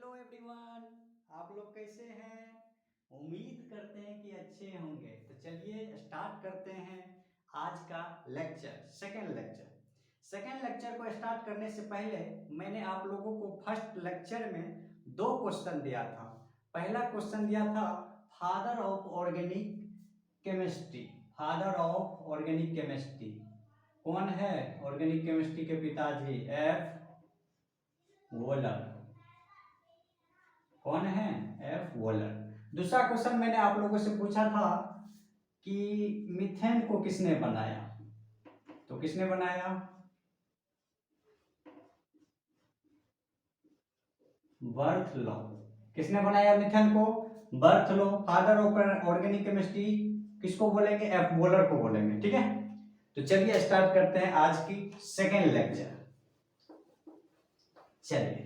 Hello everyone, आप लोग कैसे हैं? उम्मीद करते हैं कि अच्छे होंगे। तो चलिए स्टार्ट करते हैं आज का लेक्चर, सेकेंड लेक्चर को स्टार्ट करने से पहले मैंने आप लोगों को फर्स्ट लेक्चर में दो क्वेश्चन दिया था। पहला क्वेश्चन दिया था फादर ऑफ ऑर्गेनिक केमिस्ट्री। कौन है ऑर्गेनिक केमिस्ट्री के पिताजी? F volar. कौन है? F volar. दूसरा क्वेश्चन मैंने आप लोगों से पूछा था कि मीथेन को किसने बनाया? तो किसने बनाया? बर्थलो। किसने बनाया मीथेन को? बर्थलो। फादर ऑफ ऑर्गेनिक केमिस्ट्री किसको बोलेंगे? एफ वोलर को बोलेंगे। ठीक है, तो चलिए स्टार्ट करते हैं आज की सेकेंड लेक्चर। चलिए,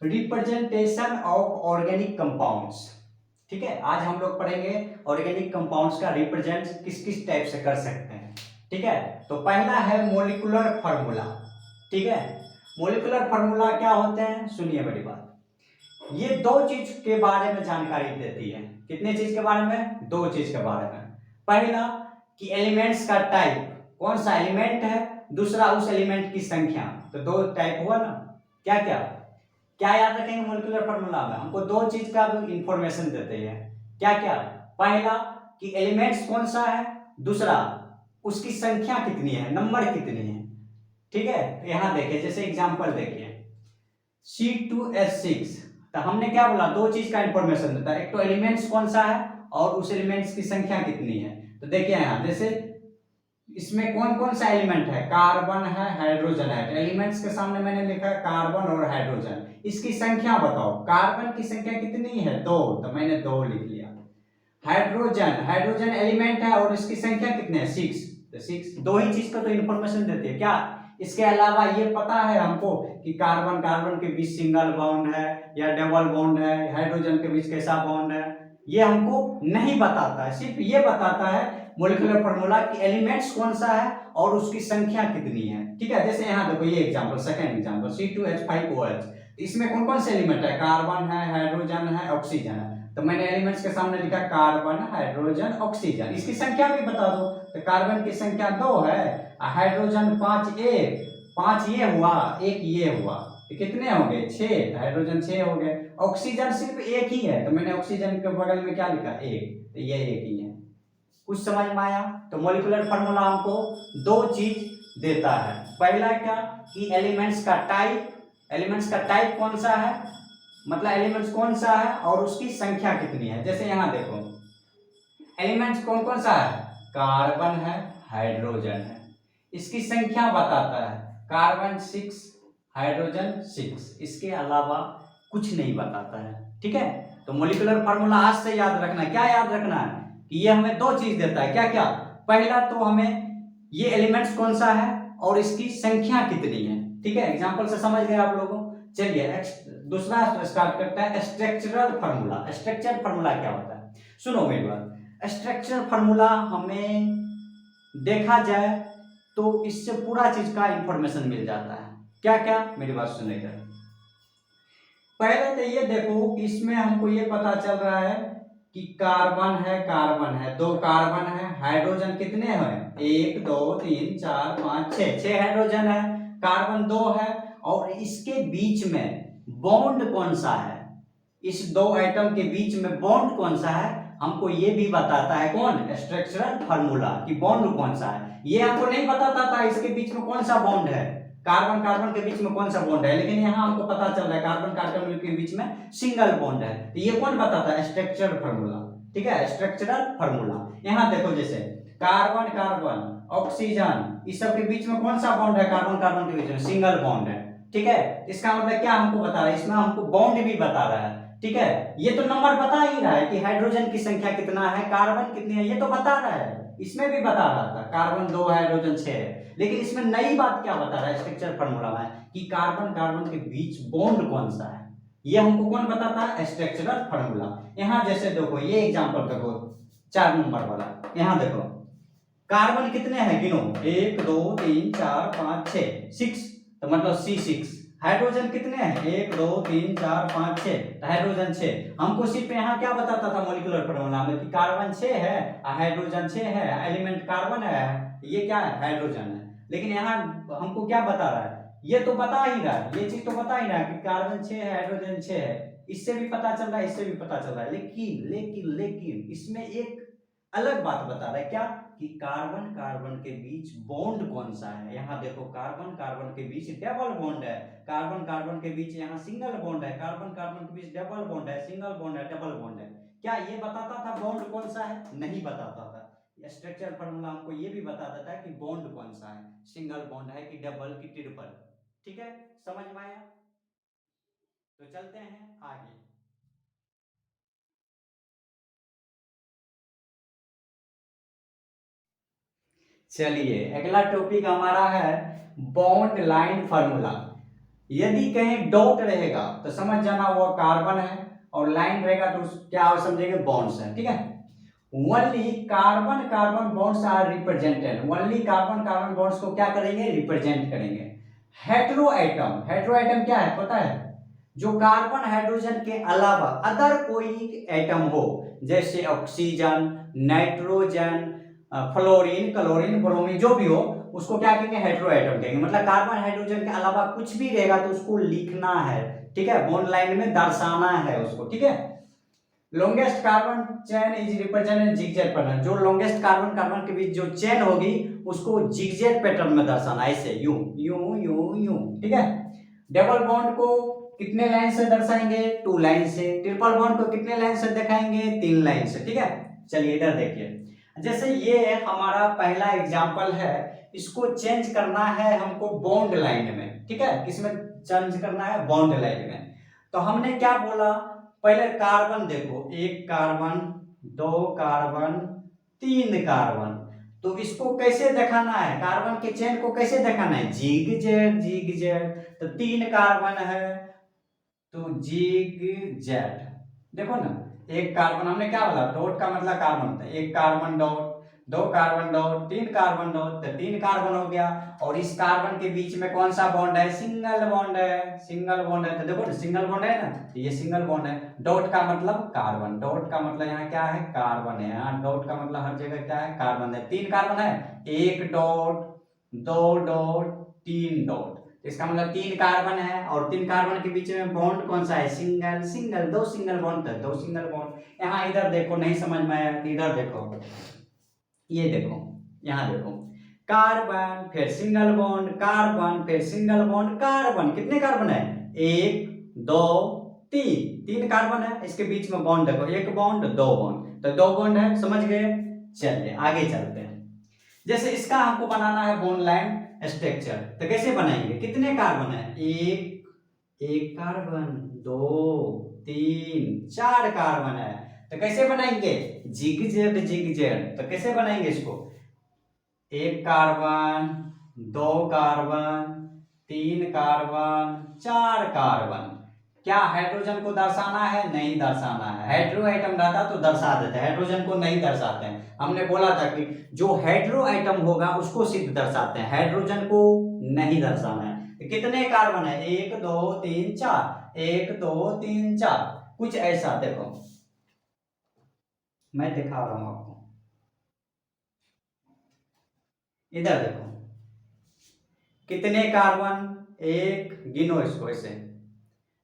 रिप्रेजेंटेशन ऑफ ऑर्गेनिक कंपाउंड्स। ठीक है, आज हम लोग पढ़ेंगे ऑर्गेनिक कंपाउंड्स का रिप्रेजेंट किस किस टाइप से कर सकते हैं। ठीक है, तो पहला है मोलिकुलर फार्मूला। ठीक है, मोलिकुलर फार्मूला क्या होते हैं? सुनिए मेरी बात। ये दो चीज के बारे में जानकारी देती है। कितने चीज के बारे में? दो चीज के बारे में। पहला कि एलिमेंट्स का टाइप, कौन सा एलिमेंट है, दूसरा उस एलिमेंट की संख्या। तो दो टाइप हुआ ना। क्या क्या क्या याद रखेंगे मोलिकुलर फार्मूला में? हमको दो चीज का इंफॉर्मेशन देते हैं। क्या क्या? पहला कि एलिमेंट्स कौन सा है, दूसरा उसकी संख्या कितनी है, नंबर कितनी है। ठीक है, यहां देखिए, जैसे एग्जांपल देखिए C2H6। तो हमने क्या बोला? दो चीज का इंफॉर्मेशन देता है, एक तो एलिमेंट्स कौन सा है और उस एलिमेंट्स की संख्या कितनी है। तो देखिए यहां, जैसे इसमें कौन कौन सा एलिमेंट है? कार्बन है, हाइड्रोजन है। एलिमेंट्स के सामने मैंने लिखा है कार्बन और हाइड्रोजन। इसकी संख्या बताओ। कार्बन की संख्या कितनी है? 2, तो मैंने 2 लिख लिया। हाइड्रोजन एलिमेंट है और इसकी संख्या कितनी है? 6, तो 6। दो ही चीज का तो इंफॉर्मेशन देती है। क्या इसके अलावा ये पता है हमको कि कार्बन कार्बन के बीच सिंगल बॉन्ड है या डबल बॉन्ड है, हाइड्रोजन के बीच कैसा बॉन्ड है, ये हमको नहीं बताता है। सिर्फ ये बताता है मोलिकुलर फार्मूला कि एलिमेंट्स कौन सा है और उसकी संख्या कितनी है। ठीक है, जैसे यहाँ देखो ये एग्जांपल, सेकंड एग्जांपल C2H5OH। इसमें कौन कौन से एलिमेंट है? कार्बन है, हाइड्रोजन है, ऑक्सीजन है। तो मैंने एलिमेंट्स के सामने लिखा कार्बन, हाइड्रोजन, ऑक्सीजन। इसकी संख्या भी बता दो। तो कार्बन की संख्या 2 है, हाइड्रोजन 5 ये हुआ, एक ये हुआ, तो कितने हो गए? 6। हाइड्रोजन 6 हो गए। ऑक्सीजन सिर्फ एक ही है, तो मैंने ऑक्सीजन के बगल में क्या लिखा? 1, तो ये एक ही है। कुछ समझ में आया? तो मॉलिक्यूलर फार्मूला हमको दो चीज देता है। पहला क्या कि एलिमेंट्स का टाइप कौन सा है, मतलब एलिमेंट्स कौन सा है और उसकी संख्या कितनी है। जैसे यहां देखो एलिमेंट्स कौन कौन सा है? कार्बन है, हाइड्रोजन है। इसकी संख्या बताता है, कार्बन 6, हाइड्रोजन 6। इसके अलावा कुछ नहीं बताता है। ठीक है, तो मॉलिक्यूलर फार्मूला आज से याद रखना है। क्या याद रखना है? कि ये हमें दो चीज देता है। क्या क्या? पहला तो हमें ये एलिमेंट्स कौन सा है और इसकी संख्या कितनी है। ठीक है, एग्जांपल से समझ गए आप लोगों। चलिए दूसरा स्टार्ट करता है स्ट्रक्चरल फार्मूला। स्ट्रक्चरल फार्मूला क्या होता है? सुनो मेरी बात। स्ट्रक्चरल फार्मूला हमें देखा जाए तो इससे पूरा चीज का इंफॉर्मेशन मिल जाता है। क्या क्या? मेरी बात सुनिएगा। पहले तो ये देखो कि इसमें हमको ये पता चल रहा है कि कार्बन है, 2 कार्बन है। हाइड्रोजन कितने हैं? 1 2 3 4 5 6 हाइड्रोजन है। कार्बन 2 है और इसके बीच में बॉन्ड कौन सा है? इस दो एटम के बीच में बॉन्ड कौन सा है हमको ये भी बताता है। कौन? स्ट्रक्चरल फार्मूला कि बॉन्ड कौन सा है। ये हमको नहीं बताता था इसके बीच में कौन सा बॉन्ड है, कार्बन कार्बन के बीच में कौन सा बॉन्ड है, लेकिन यहाँ हमको पता चल रहा है कार्बन कार्बन के बीच में सिंगल बॉन्ड है। तो ये कौन बताता है? Structural formula. ठीक है, स्ट्रक्चरल फार्मूला। यहाँ देखो जैसे कार्बन कार्बन, ऑक्सीजन, इस सब के बीच में कौन सा बॉन्ड है? कार्बन कार्बन के बीच में सिंगल बॉन्ड है। ठीक है, इसका मतलब क्या हमको बता रहा है? इसमें हमको बॉन्ड भी बता रहा है। ठीक है, ये तो नंबर बता ही रहा है कि हाइड्रोजन की संख्या कितना है, कार्बन कितनी है, ये तो बता रहा है। इसमें भी बता रहा था कार्बन 2 हाइड्रोजन 6 है, लेकिन इसमें नई बात क्या बता रहा है स्ट्रक्चर फार्मूला में कि कार्बन कार्बन के बीच बॉन्ड कौन सा है। ये हमको कौन बताता है? Structural formula. यहाँ जैसे देखो ये एग्जांपल देखो 4 नंबर वाला, यहाँ देखो कार्बन कितने हैं गिनो, 1 2 3 4 5 6, 6, तो मतलब C6। हाइड्रोजन कितने हैं, 1 2 3 4 5 6, हाइड्रोजन 6। हमको सिर्फ यहाँ क्या बताता था मॉलिक्यूलर फार्मूला में कि कार्बन 6 है, हाइड्रोजन 6 है, एलिमेंट कार्बन है, ये क्या है, हाइड्रोजन है। लेकिन यहाँ हमको क्या बता रहा है, ये तो बता ही रहा है, ये चीज तो बता ही रहा है कि कार्बन 6 है, हाइड्रोजन 6 है, इससे भी पता चल रहा है, इससे भी पता चल रहा है। लेकिन लेकिन लेकिन इसमें एक अलग बात बता रहा है, क्या कि कार्बन कार्बन के बीच बॉन्ड कौन सा है। यहाँ देखो कार्बन कार्बन के बीच डबल बॉन्ड है, कार्बन कार्बन के बीच यहाँ सिंगल बॉन्ड है, कार्बन कार्बन के बीच डबल बॉन्ड है, सिंगल बॉन्ड है, डबल बॉन्ड है। क्या ये बताता था बॉन्ड कौन सा है, नहीं बताता था। स्ट्रक्चर फार्मूला हमको ये भी बता देता है कि बॉन्ड कौन सा है, सिंगल बॉन्ड है कि डबल की ट्रिपल। ठीक है, समझ में आया। तो चलते हैं आगे। चलिए अगला टॉपिक हमारा है बॉन्ड लाइन फार्मूला। यदि कहीं डॉट रहेगा तो समझ जाना वो कार्बन है, और लाइन रहेगा तो क्या समझेंगे, बॉन्ड्स है। ठीक है, only carbon carbon bonds are represented, only carbon carbon bonds को क्या करेंगे, रिप्रेजेंट करेंगे। हेटेरो एटम, हेटेरो एटम क्या है पता है, जो कार्बन हाइड्रोजन के अलावा अदर कोई एटम हो, जैसे oxygen, nitrogen, fluorine, chlorine, bromine, जो भी हो उसको क्या कहेंगे, हेटेरो एटम कहेंगे। मतलब कार्बन हाइड्रोजन के अलावा कुछ भी रहेगा तो उसको लिखना है। ठीक है, बॉन्ड लाइन में दर्शाना है उसको। ठीक है, longest carbon chain is represented zigzag pattern, जो लॉन्गेस्ट कार्बन कार्बन के बीच जो चेन होगी उसको जिगजैग पैटर्न में दर्शाना, ऐसे यूं यूं यूं यूं। ठीक है, डबल बॉन्ड को कितने लाइन से दर्शाएंगे, 2 लाइन से। ट्रिपल बॉन्ड को कितने लाइन से दिखाएंगे, 3 लाइन से। ठीक है, चलिए इधर देखिए, जैसे ये हमारा पहला एग्जांपल है, इसको चेंज करना है हमको बॉन्ड लाइन में। ठीक है, किसमें चेंज करना है, बॉन्ड लाइन में। तो हमने क्या बोला, पहले कार्बन देखो, 1 कार्बन, 2 कार्बन, 3 कार्बन। तो इसको कैसे दिखाना है, कार्बन के चेन को कैसे दिखाना है, जिग जेड जिग जेड। तो 3 कार्बन है तो जिग जेड। देखो ना, 1 कार्बन, हमने क्या बोला, डॉट का मतलब कार्बन था, 1 carbon dot, 2 carbon dot, 3 carbon dot, तो 3 कार्बन हो गया। और इस कार्बन के बीच में कौन सा बॉन्ड है, सिंगल बॉन्ड है, सिंगल बॉन्ड है। तो देखो ना, सिंगल बॉन्ड है ना, तो ये सिंगल बॉन्ड है। डॉट का मतलब कार्बन, डॉट का मतलब यहाँ क्या है, कार्बन है। यहाँ डॉट का मतलब हर जगह क्या है, कार्बन है। 3 कार्बन है, 1 डॉट, 2 डॉट, 3 डॉट, इसका मतलब 3 कार्बन है। और 3 कार्बन के बीच में बॉन्ड कौन सा है, सिंगल सिंगल, 2 सिंगल बॉन्ड है, 2 सिंगल बॉन्ड। यहाँ इधर देखो, नहीं समझ में आया तो इधर देखो, ये देखो, यहाँ देखो, कार्बन फिर सिंगल बॉन्ड, कार्बन फिर सिंगल बॉन्ड, कार्बन, कितने कार्बन है, 1 2 3, 3 कार्बन है, इसके बीच में बॉन्ड देखो, 1 बॉन्ड 2 बॉन्ड, तो 2 बॉन्ड है, समझ गए। चलिए आगे चलते हैं। जैसे इसका हमको बनाना है बॉन्ड लाइन स्ट्रक्चर, तो कैसे बनाएंगे, कितने कार्बन है, 1 कार्बन, 2 3 4 कार्बन है, तो कैसे बनाएंगे, जिग जेड। तो कैसे बनाएंगे इसको, 1 कार्बन, 2 कार्बन, 3 कार्बन, 4 कार्बन। क्या हाइड्रोजन को दर्शाना है, नहीं दर्शाना है। हेटेरो एटम रहता तो दर्शा देते हैं, हाइड्रोजन को नहीं दर्शाते हैं। हमने बोला था कि जो हेटेरो एटम होगा उसको सिर्फ दर्शाते हैं, हाइड्रोजन को नहीं दर्शाना है। तो कितने कार्बन है, 1 2 3 4, 1 2 3 4, कुछ ऐसा। देखो मैं दिखा रहा हूं आपको, इधर देखो, कितने कार्बन, एक, गिनो इसको ऐसे,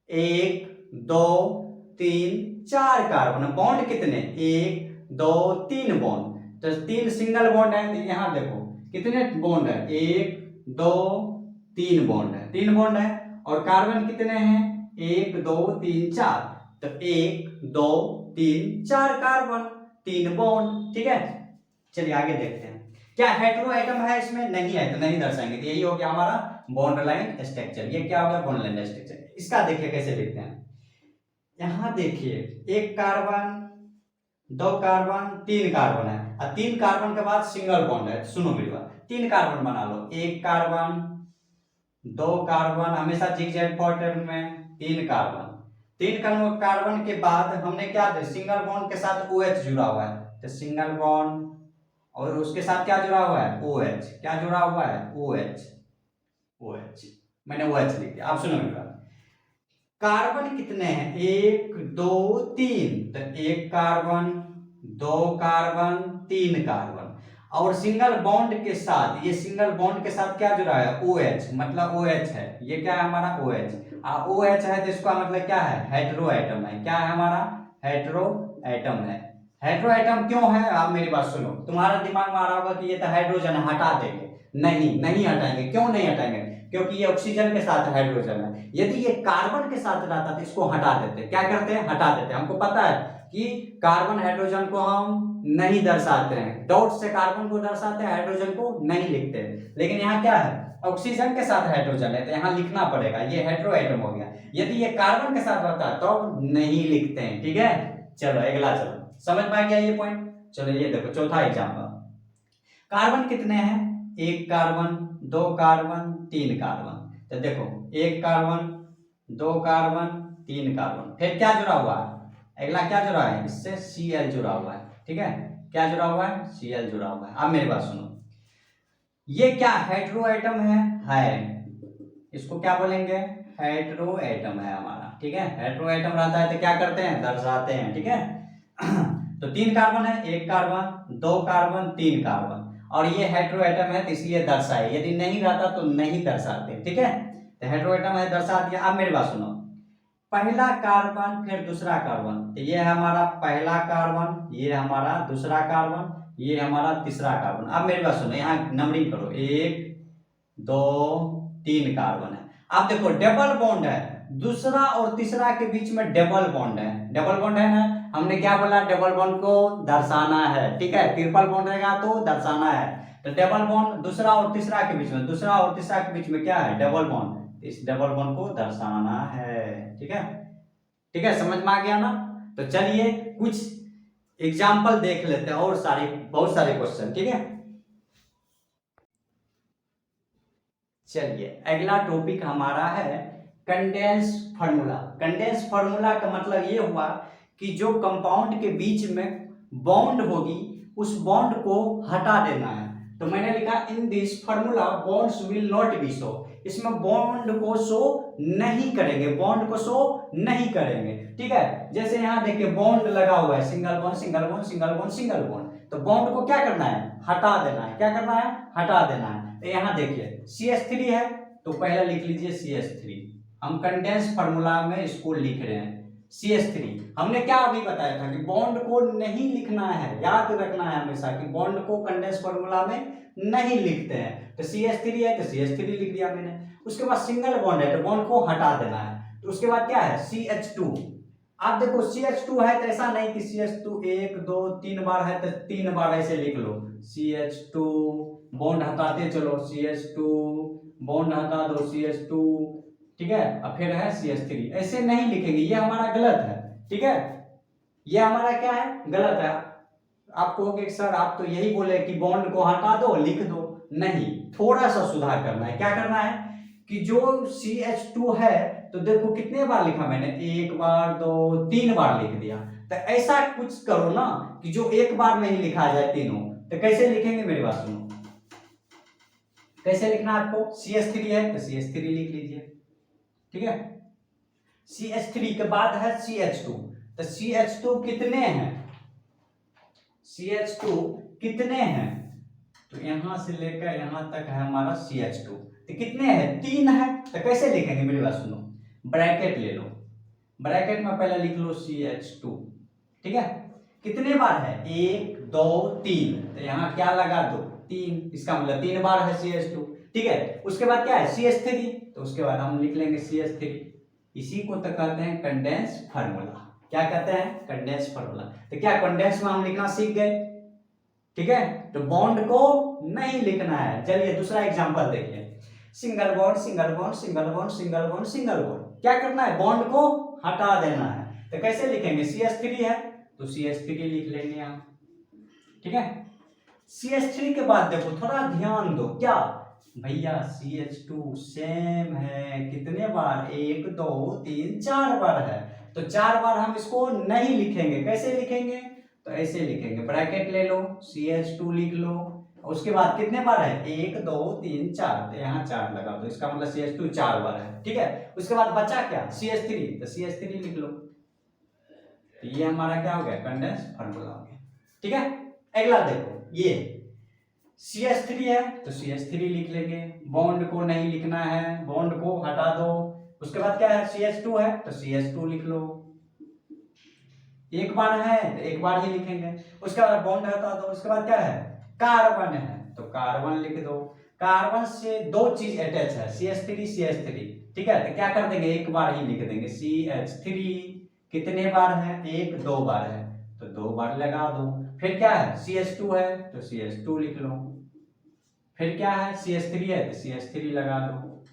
1 2 3 4 कार्बन। बॉन्ड कितने, 1 2 3 बॉन्ड, तो 3 सिंगल बॉन्ड है। तो यहाँ देखो कितने बॉन्ड है, 1 2 3 बॉन्ड है, 3 बॉन्ड है। और कार्बन कितने हैं, 1 2 3 4, तो 1 2 3 4 कार्बन, 3 बॉन्ड। ठीक है, चलिए आगे देखते हैं। क्या हेटेरो एटम है इसमें, नहीं है, तो नहीं दर्शाएंगे। तो यही हो गया हमारा बॉन्ड लाइन स्ट्रक्चर। ये क्या हो गया, बॉन्ड लाइन स्ट्रक्चर। इसका देखिए कैसे लिखते हैं, यहां देखिए, 1 कार्बन, 2 कार्बन, 3 कार्बन है, और 3 कार्बन के बाद सिंगल बॉन्ड है। सुनो मेरी बात, 3 कार्बन बना लो, 1 कार्बन, 2 कार्बन, हमेशा जिगजैग पैटर्न में, 3 कार्बन। 3 कार्बन के बाद हमने क्या, सिंगल बॉन्ड के साथ OH जुड़ा हुआ है, तो सिंगल बॉन्ड, और उसके साथ क्या जुड़ा हुआ है, OH, क्या जुड़ा हुआ है, OH, OH। मैंने OH लिख दिया। आप सुनो मेरी बात, कार्बन कितने हैं, 1 2 3, तो 1 कार्बन 2 कार्बन 3 कार्बन, और सिंगल बॉन्ड के साथ, ये सिंगल बॉन्ड के साथ क्या जुड़ा है, OH, मतलब OH है, ये क्या है हमारा OH। OH है तो इसका मतलब क्या है, हेटेरो एटम है। क्या है हमारा, हेटेरो एटम है। हेटेरो एटम क्यों है, आप मेरी बात सुनो, तुम्हारा दिमाग में आ रहा होगा कि ये तो हाइड्रोजन है, हटा देंगे। नहीं, नहीं हटाएंगे। क्यों नहीं हटाएंगे, क्योंकि ये ऑक्सीजन के साथ हाइड्रोजन है। यदि ये कार्बन के साथ रहता तो इसको हटा देते। क्या करते हैं, हटा देते। हमको पता है कि कार्बन हाइड्रोजन को हम नहीं दर्शाते हैं, डॉट से कार्बन को दर्शाते हैं, हाइड्रोजन को नहीं लिखते हैं। लेकिन यहाँ क्या है, ऑक्सीजन के साथ हाइड्रोजन है तो यहाँ लिखना पड़ेगा, ये हेटेरो एटम हो गया। यदि ये कार्बन के साथ रहता है तो नहीं लिखते हैं। ठीक है, चलो अगला, चलो समझ में आ गया ये पॉइंट। चलो ये देखो चौथा एग्जाम्पल, कार्बन कितने हैं, 1 कार्बन 2 कार्बन 3 कार्बन। तो देखो 1 कार्बन 2 कार्बन 3 कार्बन, फिर क्या जुड़ा हुआ है, अगला क्या जुड़ा है, इससे Cl जुड़ा हुआ है। ठीक है, क्या जुड़ा हुआ है, Cl जुड़ा हुआ है। अब मेरी बात सुनो, ये क्या हेटेरो एटम है, इसको क्या बोलेंगे, हेटेरो एटम है हमारा। ठीक है, हेटेरो एटम रहता है तो क्या करते हैं, दर्शाते हैं। ठीक है तो 3 कार्बन है, 1 कार्बन 2 कार्बन 3 कार्बन, और ये हेटेरो एटम है तो इसलिए दर्शाए, यदि नहीं रहता तो नहीं दर्शाते। ठीक है, तो हेटेरो एटम है, दर्शा दिया। अब मेरी बात सुनो, पहला कार्बन फिर दूसरा कार्बन, तो ये है हमारा पहला कार्बन, ये हमारा दूसरा कार्बन, ये हमारा तीसरा कार्बन। अब मेरी बात सुनो, यहाँ नंबरिंग करो, 1 2 3 कार्बन है। अब देखो डबल बॉन्ड है, दूसरा और तीसरा के बीच में डबल बॉन्ड है, डबल बॉन्ड है ना, हमने क्या बोला, डबल बॉन्ड को दर्शाना है। ठीक है, ट्रिपल बॉन्ड रहेगा तो दर्शाना है। तो डबल बॉन्ड दूसरा और तीसरा के बीच में, दूसरा और तीसरा के बीच में क्या है, डबल बॉन्ड, इस डबल बॉन्ड को दर्शाना है। ठीक है, ठीक है, समझ में आ गया ना। तो चलिए कुछ एग्जाम्पल देख लेते हैं, और सारे बहुत सारे क्वेश्चन। ठीक है, चलिए अगला टॉपिक हमारा है कंडेंस फार्मूला। कंडेंस फार्मूला का मतलब ये हुआ कि जो कंपाउंड के बीच में बॉन्ड होगी उस बॉन्ड को हटा देना है। तो मैंने लिखा in this formula bonds will not be show, इसमें बॉन्ड को शो नहीं करेंगे, बॉन्ड को शो नहीं करेंगे। ठीक है, जैसे यहाँ देखिए बॉन्ड लगा हुआ है, single bond single bond single bond single bond, तो बॉन्ड को क्या करना है, हटा देना है। क्या करना है, हटा देना है। तो यहाँ देखिए CH3 है तो पहले लिख लीजिए CH3, हम कंडेंस फार्मूला में इसको लिख रहे हैं CH3। हमने क्या अभी बताया था कि बॉन्ड को नहीं लिखना है, याद रखना है हमेशा कि बॉन्ड को कंडेंस फार्मूला में नहीं लिखते हैं। तो CH3 है तो CH3 लिख दिया मैंने। उसके बाद सिंगल बॉन्ड है तो बॉन्ड को हटा देना है। तो उसके बाद क्या है, CH2। आप देखो CH2 है तो ऐसा नहीं कि CH2 1 2 3 बार है तो 3 बार ऐसे लिख लो, CH2 बॉन्ड हटाते चलो, CH2 बॉन्ड हटा दो, CH2। ठीक है, अब फिर है CH3, ऐसे नहीं लिखेंगे, ये हमारा गलत है। ठीक है, ये हमारा क्या है, गलत है। आपको कि सर आप तो यही बोले कि बॉन्ड को हटा दो लिख दो, नहीं, थोड़ा सा सुधार करना है। क्या करना है कि जो CH2 है तो देखो कितने बार लिखा मैंने, 1 बार 2 3 बार लिख दिया। तो ऐसा कुछ करो ना कि जो एक बार में ही लिखा जाए तीनों। तो कैसे लिखेंगे, मेरी बात सुनो, कैसे लिखना आपको, CH3 है तो CH3 लिख लीजिए। ठीक है, CH3 के बाद है CH2, तो CH2 कितने हैं, CH2 कितने हैं, तो यहां से लेकर यहां तक है हमारा CH2, तो कितने हैं, 3 है। तो कैसे लिखेंगे, मेरी बात सुनो, ब्रैकेट ले लो, ब्रैकेट में पहले लिख लो CH2। ठीक है, कितने बार है, 1 2 3, तो यहाँ क्या लगा दो, 3, इसका मतलब 3 बार है CH2। ठीक है, उसके बाद क्या है CH3, तो उसके बाद हम लिख लेंगे CH3। इसी को तो कहते हैं कंडेंस फार्मूला। क्या कहते हैं, कंडेंस फार्मूला। तो क्या कंडेंस में हम लिखना सीख गए। ठीक है, तो बॉन्ड को नहीं लिखना है। चलिए दूसरा एग्जांपल देखिए, single bond single bond single bond single bond single bond, क्या करना है, बॉन्ड को हटा देना है। तो कैसे लिखेंगे, CH3 है तो CH3 लिख लेंगे हम। ठीक है, CH3 के बाद देखो थोड़ा ध्यान दो, क्या भैया CH2 सेम है, कितने बार, 1 2 3 4 बार है, तो 4 बार हम इसको नहीं लिखेंगे। कैसे लिखेंगे, तो ऐसे लिखेंगे, ब्रैकेट ले लो, CH2 लिख लो, उसके बाद कितने बार है, 1 2 3 4, तो यहाँ 4 लगा दो, इसका मतलब CH2 4 बार है, ठीक है। उसके बाद बचा क्या, CH3, तो CH3 लिख लो। तो ये हमारा क्या हो गया, कंडेंस फार्मूला हो गया, ठीक है। अगला देखो, ये CH3 है तो CH3 लिख लेंगे, बॉन्ड को नहीं लिखना है, बॉन्ड को हटा दो। उसके बाद क्या है, CH2 है तो CH2 लिख लो, एक बार है तो एक बार ही लिखेंगे। उसके बाद बॉन्ड हटा दो। उसके बाद क्या है, कार्बन है तो कार्बन लिख दो। कार्बन से दो चीज अटैच है, CH3 ठीक है, तो क्या कर देंगे, एक बार ही लिख देंगे। CH3 कितने बार है, 1 2 बार है तो 2 बार लगा दो। फिर क्या है, CH2 है तो CH2 लिख लो। फिर क्या है, CH3 है तो CH3 लगा दो।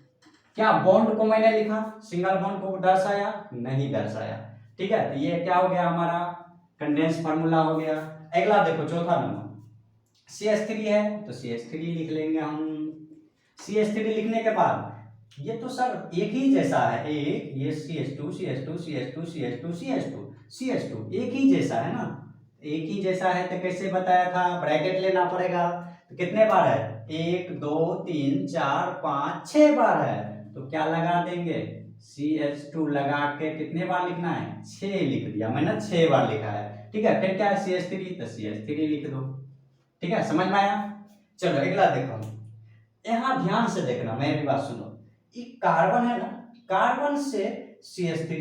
क्या बॉन्ड को मैंने लिखा, सिंगल बॉन्ड को दर्शाया, नहीं दर्शाया, ठीक है। तो ये क्या हो गया, हमारा कंडेंस फार्मूला हो गया। अगला देखो, चौथा नंबर, CH3 है तो CH3 लिख लेंगे हम। CH3 लिखने के बाद ये तो सर एक ही जैसा है, एक ये CH2 CH2 CH2 CH2 CH2 CH2 एक ही जैसा है ना, एक ही जैसा है तो कैसे बताया था, ब्रैकेट लेना पड़ेगा। तो कितने बार है, 1 2 3 4 5 6 बार है, तो क्या लगा देंगे, CH2 लगा के कितने बार लिखना है, 6 लिख दिया मैंने, 6 बार लिखा है, ठीक है। फिर क्या है, CH3 तो CH3 लिख दो, ठीक है, समझ में आया। चलो अगला देखो, यहाँ ध्यान से देखना, मेरी बात सुनो। ये कार्बन है ना, कार्बन से CH3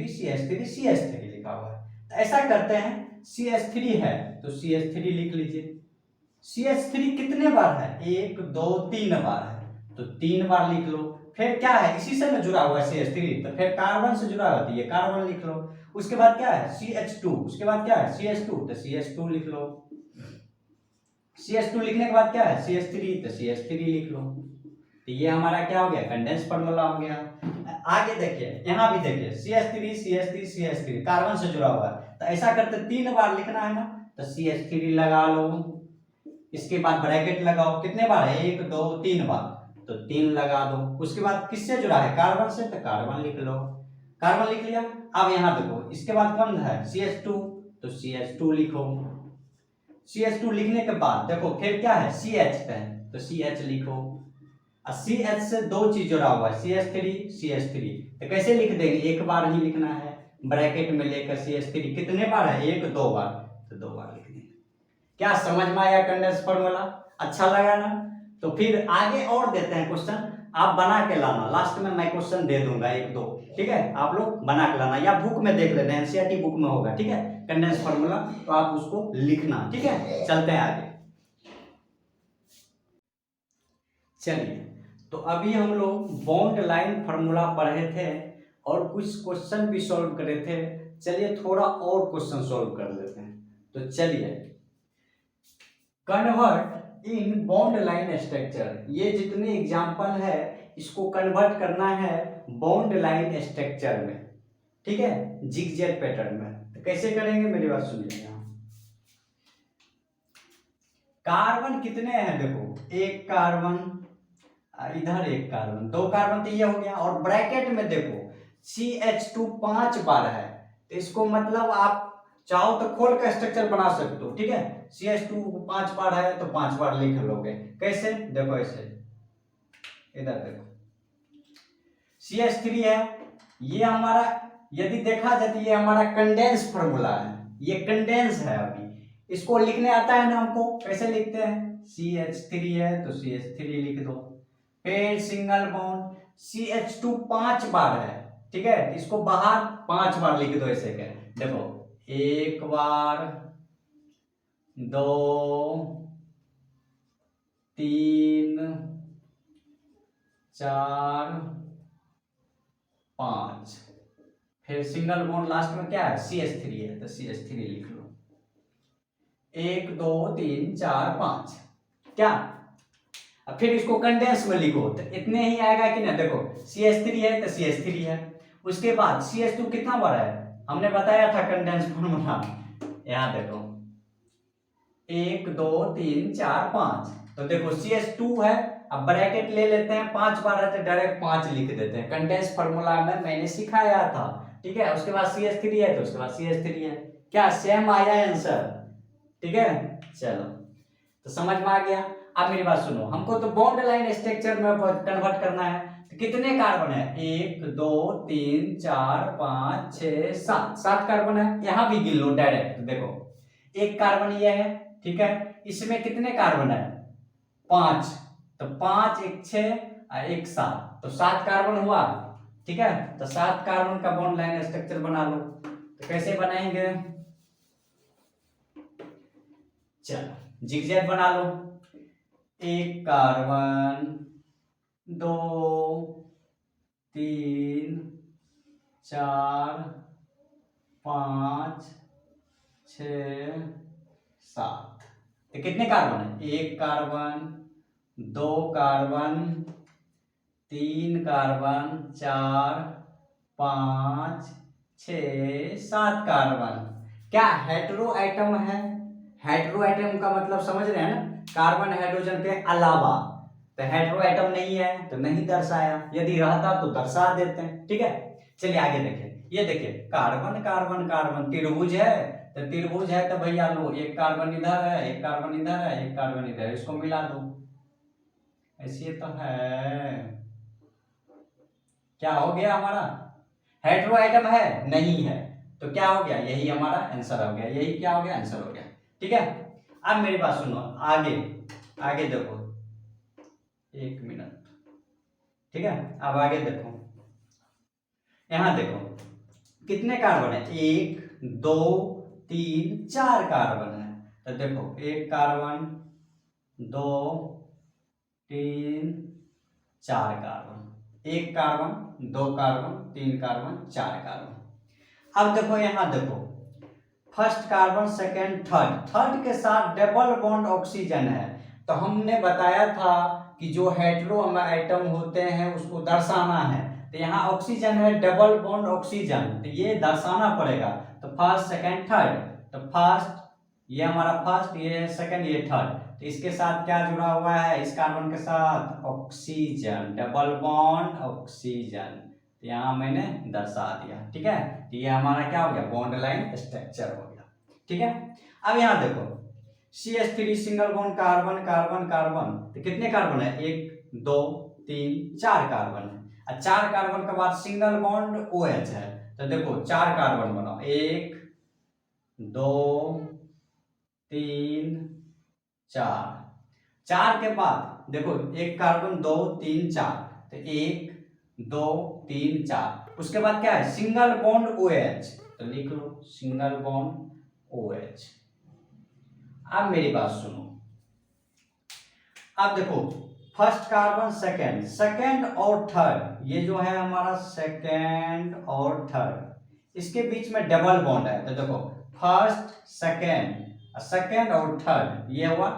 लिखा हुआ है, तो ऐसा करते हैं, CH3 है तो CH3 लिख लीजिए। CH3 कितने बार है, 1 2 3 बार है तो 3 बार लिख लो। फिर क्या है, इसी से ना जुड़ा हुआ है CH3, तो फिर कार्बन से जुड़ा हुआ है, ये कार्बन लिख लो। उसके बाद क्या है, CH2, उसके बाद क्या है, CH2, तो CH2 लिख लो। CH2 लिखने के बाद क्या है, CH3, तो CH3 लिख लो। तो ये हमारा क्या हो गया, कंडेंस फार्मूला हो गया। आगे देखिए, यहाँ भी देखिए, CH3 कार्बन से जुड़ा हुआ है, तो ऐसा करते 3 बार लिखना है ना, तो CH3 लगा लो। इसके बाद ब्रैकेट लगाओ, कितने बार है, 1 2 3 बार, तो 3 लगा दो। उसके बाद किससे जुड़ा है, कार्बन से, तो कार्बन लिख लो। कार्बन लिख लिया। अब यहाँ देखो, इसके बाद कौन है, CH2, तो CH2 लिखो। CH2 लिखने के बाद देखो फिर क्या है, CH है तो CH लिखो। और CH से दो चीज जुड़ा हुआ है, CH3 तो कैसे लिख देंगे, एक बार ही लिखना है, ब्रैकेट में लेकर CH3 कितने बार है, 1 2 बार, तो 2 बार लिख देंगे। क्या समझ में आया कंडेंस फार्मूला, अच्छा लगा ना। तो फिर आगे और देते हैं क्वेश्चन, आप बना के लाना, लास्ट में मैं क्वेश्चन दे दूंगा 1 2, ठीक है, आप लोग बना के लाना या बुक में देख लेना, एनसीईआरटी बुक में होगा, ठीक है, कंडेंस फार्मूला, तो आप उसको लिखना, ठीक है। चलते हैं आगे। चलिए, तो अभी हम लोग बॉन्ड लाइन फार्मूला पढ़े थे और कुछ क्वेश्चन भी सॉल्व करे थे। चलिए थोड़ा और क्वेश्चन सॉल्व कर लेते हैं। तो चलिए, convert in bond line structure, ये जितने एग्जाम्पल है इसको कन्वर्ट करना है बॉन्ड लाइन स्ट्रक्चर में, ठीक है, जिगजैग पैटर्न में। तो कैसे करेंगे, मेरी बात सुनिए। कार्बन कितने हैं, देखो एक कार्बन, इधर एक कार्बन, 2 कार्बन, तो ये हो गया। और ब्रैकेट में देखो CH2 5 बार है, तो इसको मतलब आप चाहो तो खोल का स्ट्रक्चर बना सकते हो, ठीक है। CH2 5 बार है तो 5 बार लिख लोगे, कैसे, देखो ऐसे, इधर देखो CH3 है, ये हमारा यदि देखा जाए तो ये हमारा कंडेंस फार्मूला है, ये कंडेंस है। अभी इसको लिखने आता है ना हमको, कैसे लिखते हैं, CH3 है तो CH3 लिख दो। फिर सिंगल बॉन्ड, CH2 5 बार है, ठीक है, इसको बाहर 5 बार लिख दो ऐसे के, देखो 1 बार 2 3 4 5, फिर सिंगल बॉन्ड लास्ट में क्या है, CH3 है तो CH3 लिख लो। 1 2 3 4 5, क्या, अब फिर इसको कंडेंस में लिखो तो इतने ही आएगा कि ना, देखो CH3 है तो CH3 है। उसके बाद CH2 कितना बार है, हमने बताया था कंडेंस फार्मूला, यहाँ देखो 1 2 3 4 5, तो देखो CH2 है, अब ब्रैकेट ले लेते हैं, 5 बार है तो डायरेक्ट 5 लिख देते हैं, कंडेंस फार्मूला में मैंने सिखाया था, ठीक है। उसके बाद CH3 है तो उसके बाद CH3 है, क्या सेम आया आंसर, ठीक है। चलो, तो समझ में आ गया। अब मेरी बात सुनो, हमको तो बॉन्ड लाइन स्ट्रक्चर में कन्वर्ट करना है। तो कितने कार्बन है? 1 2 3 4 5 6 7, 7 कार्बन है। यहां भी गिन लो डायरेक्ट। देखो एक कार्बन ये है, ठीक है, इसमें कितने कार्बन है? 5, तो 5 1 6 और 1 7, तो 7 कार्बन हुआ, ठीक है। तो 7 कार्बन का बॉन्ड लाइन स्ट्रक्चर बना लो। तो कैसे बनाएंगे? चलो जिगजैग बना लो। 1 कार्बन 2 3 4 5 6 7, तो कितने कार्बन है? 1 कार्बन 2 कार्बन 3 कार्बन 4 5 6 7 कार्बन। क्या हेटेरो एटम है? हेटेरो एटम का मतलब समझ रहे हैं ना, कार्बन हाइड्रोजन के अलावा। तो हेटेरो एटम नहीं है तो नहीं दर्शाया, यदि रहता तो दर्शा देते हैं, ठीक है। चलिए आगे देखें। ये देखिए कार्बन कार्बन कार्बन त्रिभुज है, तो त्रिभुज है तो भैया लो, एक कार्बन इधर है, एक कार्बन इधर है, एक कार्बन इधर है, इसको मिला दो। ऐसे तो है। क्या हो गया हमारा? हेटेरो एटम है? नहीं है। तो क्या हो गया? यही हमारा आंसर हो गया। यही क्या हो गया? आंसर हो गया, ठीक है। अब मेरी बात सुनो, आगे आगे देखो, 1 मिनट, ठीक है। अब आगे देखो, यहां देखो कितने कार्बन है? 1 2 3 4 कार्बन है। तो देखो 1 carbon 2 3 4 carbon, 1 carbon 2 carbon 3 carbon 4 carbon. अब देखो यहां देखो, first carbon second third, third के साथ डबल बॉन्ड ऑक्सीजन है। तो हमने बताया था कि जो हेटेरो एटम होते हैं उसको दर्शाना है। तो यहाँ ऑक्सीजन है, डबल बॉन्ड ऑक्सीजन, तो ये दर्शाना पड़ेगा। तो फर्स्ट सेकेंड थर्ड, तो फर्स्ट ये हमारा फर्स्ट, ये सेकेंड, ये थर्ड। तो इसके साथ क्या जुड़ा हुआ है? इस कार्बन के साथ ऑक्सीजन, डबल बॉन्ड ऑक्सीजन। यहाँ मैंने दर्शा दिया, ठीक है। तो ये हमारा क्या हो गया? बॉन्ड लाइन स्ट्रक्चर हो गया, ठीक है। अब यहाँ देखो CH3 single bond carbon carbon carbon, तो कितने कार्बन है? 1 2 3 4 कार्बन है। और 4 कार्बन के बाद सिंगल बॉन्ड OH है। तो देखो 4 कार्बन बनाओ, 1 2 3 4, 4 के बाद देखो 1 कार्बन 2 3 4, तो 1 2 3 4, उसके बाद क्या है? सिंगल बॉन्ड OH, तो लिख लो सिंगल बॉन्ड OH। अब मेरी बात सुनो, अब देखो फर्स्ट कार्बन सेकेंड, सेकेंड और थर्ड, ये जो है हमारा सेकेंड और थर्ड, इसके बीच में डबल बॉन्ड है। तो देखो फर्स्ट सेकेंड, सेकेंड और थर्ड, ये हुआ,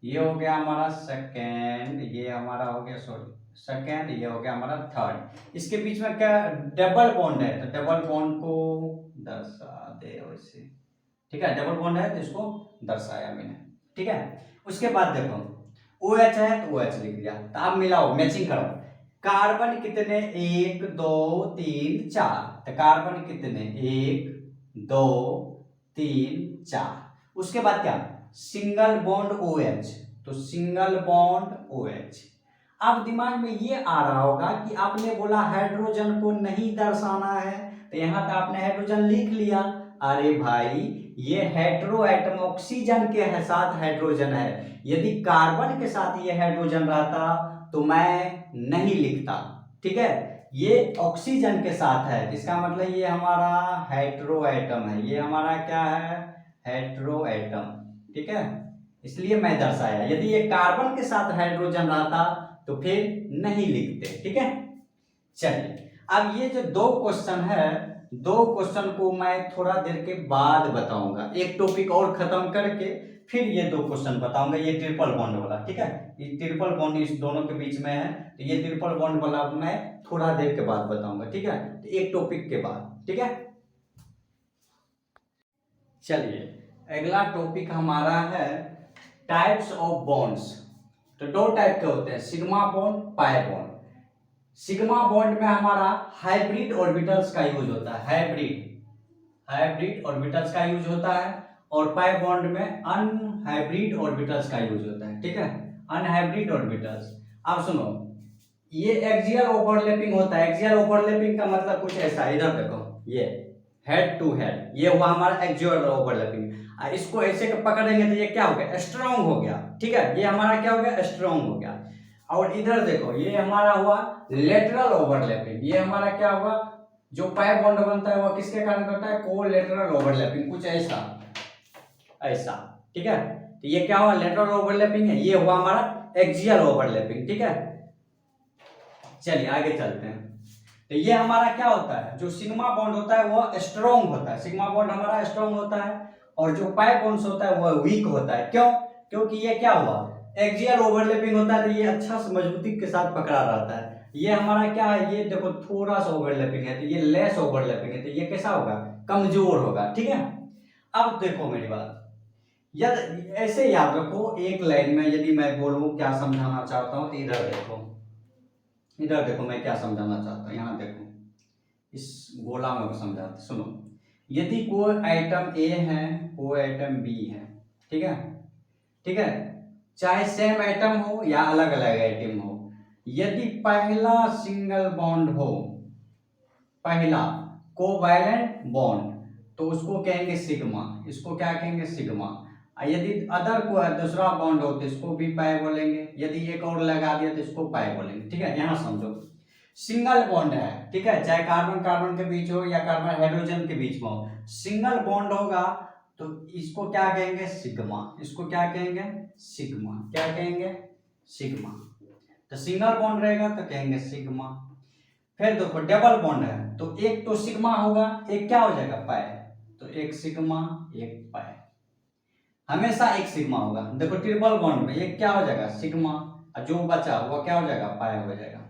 ये हो गया हमारा सेकेंड, ये हमारा हो गया सॉरी सेकेंड, ये हो गया हमारा थर्ड। इसके बीच में क्या डबल बॉन्ड है, तो डबल बॉन्ड को दर्शा दे वैसे, ठीक है। डबल बॉन्ड है तो इसको दर्शाया मैंने, ठीक है। उसके बाद देखो OH है तो OH लिख दिया। तो आप मिलाओ, मैचिंग करो। कार्बन कितने? 1 2 3 4, तो कार्बन कितने? 1 2 3 4। उसके बाद क्या? सिंगल बॉन्ड OH, तो सिंगल बॉन्ड OH। अब दिमाग में ये आ रहा होगा कि आपने बोला हाइड्रोजन को नहीं दर्शाना है, तो यहां तो आपने हाइड्रोजन लिख लिया। अरे भाई ये हेटेरो एटम ऑक्सीजन के साथ हाइड्रोजन है, यदि कार्बन के साथ ये हाइड्रोजन रहता तो मैं नहीं लिखता, ठीक है। ये ऑक्सीजन के साथ है, इसका मतलब ये हमारा हेटेरो एटम है, ये हमारा क्या है? हेटेरो एटम, ठीक है। इसलिए मैं दर्शाया, यदि ये कार्बन के साथ हाइड्रोजन रहता तो फिर नहीं लिखते, ठीक है। चलिए अब ये जो 2 क्वेश्चन है, 2 क्वेश्चन को मैं थोड़ा देर के बाद बताऊंगा, एक टॉपिक और खत्म करके फिर ये 2 क्वेश्चन बताऊंगा। ये ट्रिपल बॉन्ड वाला, ठीक है, ये ट्रिपल बॉन्ड इस दोनों के बीच में है, तो ये ट्रिपल बॉन्ड वाला मैं थोड़ा देर के बाद बताऊंगा, ठीक है, तो एक टॉपिक के बाद, ठीक है। चलिए अगला टॉपिक हमारा है टाइप्स ऑफ बॉन्ड्स। तो 2 टाइप के होते हैं, sigma bond, pi bond. Sigma bond में हमारा हाइब्रिड ऑर्बिटल्स का यूज होता है, हाइब्रिड ऑर्बिटल्स का यूज होता है, और पाई बॉन्ड में अनहाइब्रिड ऑर्बिटल्स का यूज होता है, ठीक है, अनहाइब्रिड ऑर्बिटल्स। अब सुनो, ये एक्सियल ओवरलैपिंग होता है। एक्सियल ओवरलैपिंग का मतलब कुछ ऐसा, इधर देखो, ये हेड टू हेड, ये हुआ हमारा एक्सियल ओवरलैपिंग। इसको ऐसे पकड़ेंगे तो ये क्या हो गया, स्ट्रांग हो गया, ठीक है, ये हमारा क्या हो गया, स्ट्रांग हो गया। और इधर देखो, ये हमारा हुआ लेटरल ओवरलैपिंग। ये हमारा क्या हुआ, जो पाई बॉन्ड बनता है वो किसके कारण बनता है, कोलेटरल ओवरलैपिंग, कुछ ऐसा ऐसा, ठीक है। तो ये क्या हुआ, लेटरल ओवरलैपिंग है। ये हुआ हमारा एक्सियल ओवरलैपिंग, ठीक है। चलिए आगे चलते हैं। तो ये हमारा क्या होता है, जो सिग्मा बॉन्ड होता है वो स्ट्रॉन्ग होता है, सिग्मा बॉन्ड हमारा स्ट्रॉन्ग होता है, और जो पाई बॉन्ड्स होता है वो वीक होता है। क्यों, क्योंकि ये क्या हुआ, एक्सियल ओवरलैपिंग होता है, तो ये अच्छा से मजबूती के साथ पकड़ा रहता है। ये हमारा क्या है, ये देखो थोड़ा सा ओवरलैपिंग है, तो ये लेस ओवरलैपिंग है, तो ये कैसा होगा, कमजोर होगा, ठीक है। अब देखो मेरी बात, यदि ऐसे याद रखो, एक लाइन में यदि मैं बोलूं क्या समझाना चाहता हूं, तो इधर देखो, इधर देखो मैं क्या समझाना चाहता हूँ, यहाँ देखो, इस गोला में समझाते, सुनो। यदि कोई आइटम ए है, कोई आइटम बी है, ठीक है, ठीक है, चाहे सेम आइटम हो या अलग अलग आइटम हो, यदि पहला सिंगल बॉन्ड हो, पहला कोवैलेंट बॉन्ड, तो उसको कहेंगे सिग्मा, इसको क्या कहेंगे, सिग्मा। यदि अदर को दूसरा बॉन्ड हो तो इसको भी पाई बोलेंगे, यदि एक और लगा दिया तो इसको पाई बोलेंगे, ठीक है। यहाँ समझो, सिंगल बॉन्ड है, ठीक है, चाहे कार्बन कार्बन के बीच हो या कार्बन हाइड्रोजन के बीच में हो, सिंगल बॉन्ड होगा तो इसको क्या कहेंगे, सिग्मा। इसको क्या कहेंगे, सिग्मा। क्या कहेंगे, सिग्मा। तो सिंगल बॉन्ड रहेगा तो कहेंगे सिग्मा। फिर देखो डबल बॉन्ड है, तो एक तो सिग्मा होगा, एक क्या हो जाएगा, पाई, तो एक सिग्मा एक पाई, हमेशा एक सिग्मा होगा। देखो ट्रिपल बॉन्ड में एक क्या हो जाएगा, सिग्मा, और जो बचा वो क्या हो जाएगा, पाई हो जाएगा,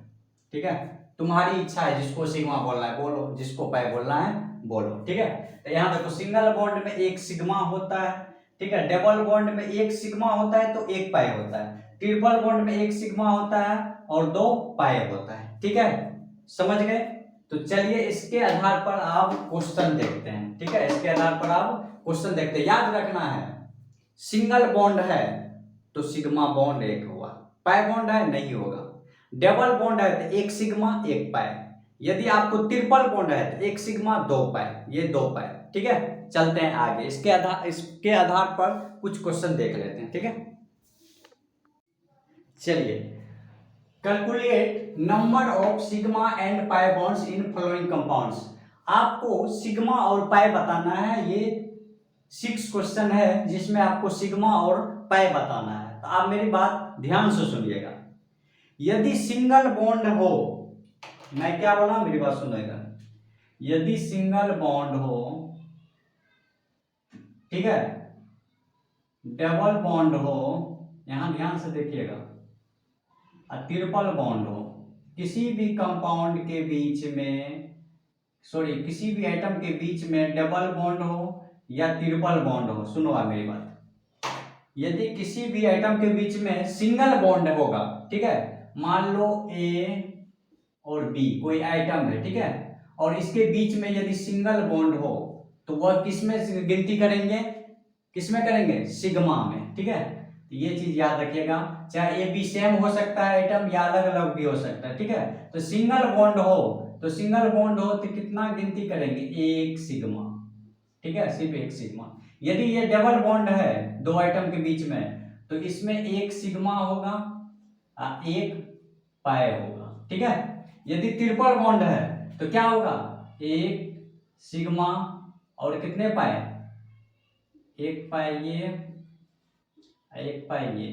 ठीक है। तुम्हारी इच्छा है, जिसको सिग्मा बोलना है बोलो, जिसको पाई बोलना है बोलो, ठीक है। तो यहाँ देखो सिंगल बॉन्ड में एक सिग्मा होता है, ठीक है, डबल बॉन्ड में एक सिग्मा होता है तो एक पाई होता है, ट्रिपल बॉन्ड में एक सिग्मा होता है और दो पाई होता है, ठीक है, समझ गए। तो चलिए इसके आधार पर आप क्वेश्चन देखते हैं, ठीक है, इसके आधार पर आप क्वेश्चन देखते हैं। याद रखना है, सिंगल बॉन्ड है तो सिग्मा बॉन्ड एक हुआ, पाई बॉन्ड है नहीं होगा, डबल बॉन्ड है तो एक सिग्मा एक पाई, यदि आपको ट्रिपल बॉन्ड है तो एक सिग्मा दो पाई, ये दो पाई, ठीक है। चलते हैं आगे, इसके आधार पर कुछ क्वेश्चन देख लेते हैं, ठीक है। चलिए, calculate number of sigma and pi bonds in following compounds. आपको सिग्मा और पाई बताना है, ये 6 क्वेश्चन है जिसमें आपको सिग्मा और पाई बताना है। तो आप मेरी बात ध्यान से सुनिएगा। यदि सिंगल बॉन्ड हो, मैं क्या बोला, मेरी बात सुनिएगा, यदि सिंगल बॉन्ड हो, ठीक है, डबल बॉन्ड हो, यहां ध्यान से देखिएगा, ट्रिपल बॉन्ड हो, किसी भी कंपाउंड के बीच में, सॉरी किसी भी एटम के बीच में डबल बॉन्ड हो या ट्रिपल बॉन्ड हो, सुनो आप मेरी बात, यदि किसी भी एटम के बीच में सिंगल बॉन्ड होगा, ठीक है, मान लो ए और बी कोई एटम है, ठीक है, और इसके बीच में यदि सिंगल बॉन्ड हो तो वह किस में गिनती करेंगे, किस में करेंगे, सिग्मा में, ठीक है। तो ये चीज याद रखिएगा, चाहे ए बी सेम हो सकता है एटम या अलग अलग भी हो सकता है, ठीक है। तो सिंगल बॉन्ड हो, तो सिंगल बॉन्ड हो तो कितना गिनती करेंगे, एक सिग्मा, ठीक है, सिर्फ एक सिग्मा। यदि ये डबल बॉन्ड है दो एटम के बीच में, तो इसमें एक सिग्मा होगा, एक पाई होगा, ठीक है। यदि ट्रिपल बॉन्ड है तो क्या होगा, एक सिग्मा और कितने पाई, एक पाई ये, एक पाई ये,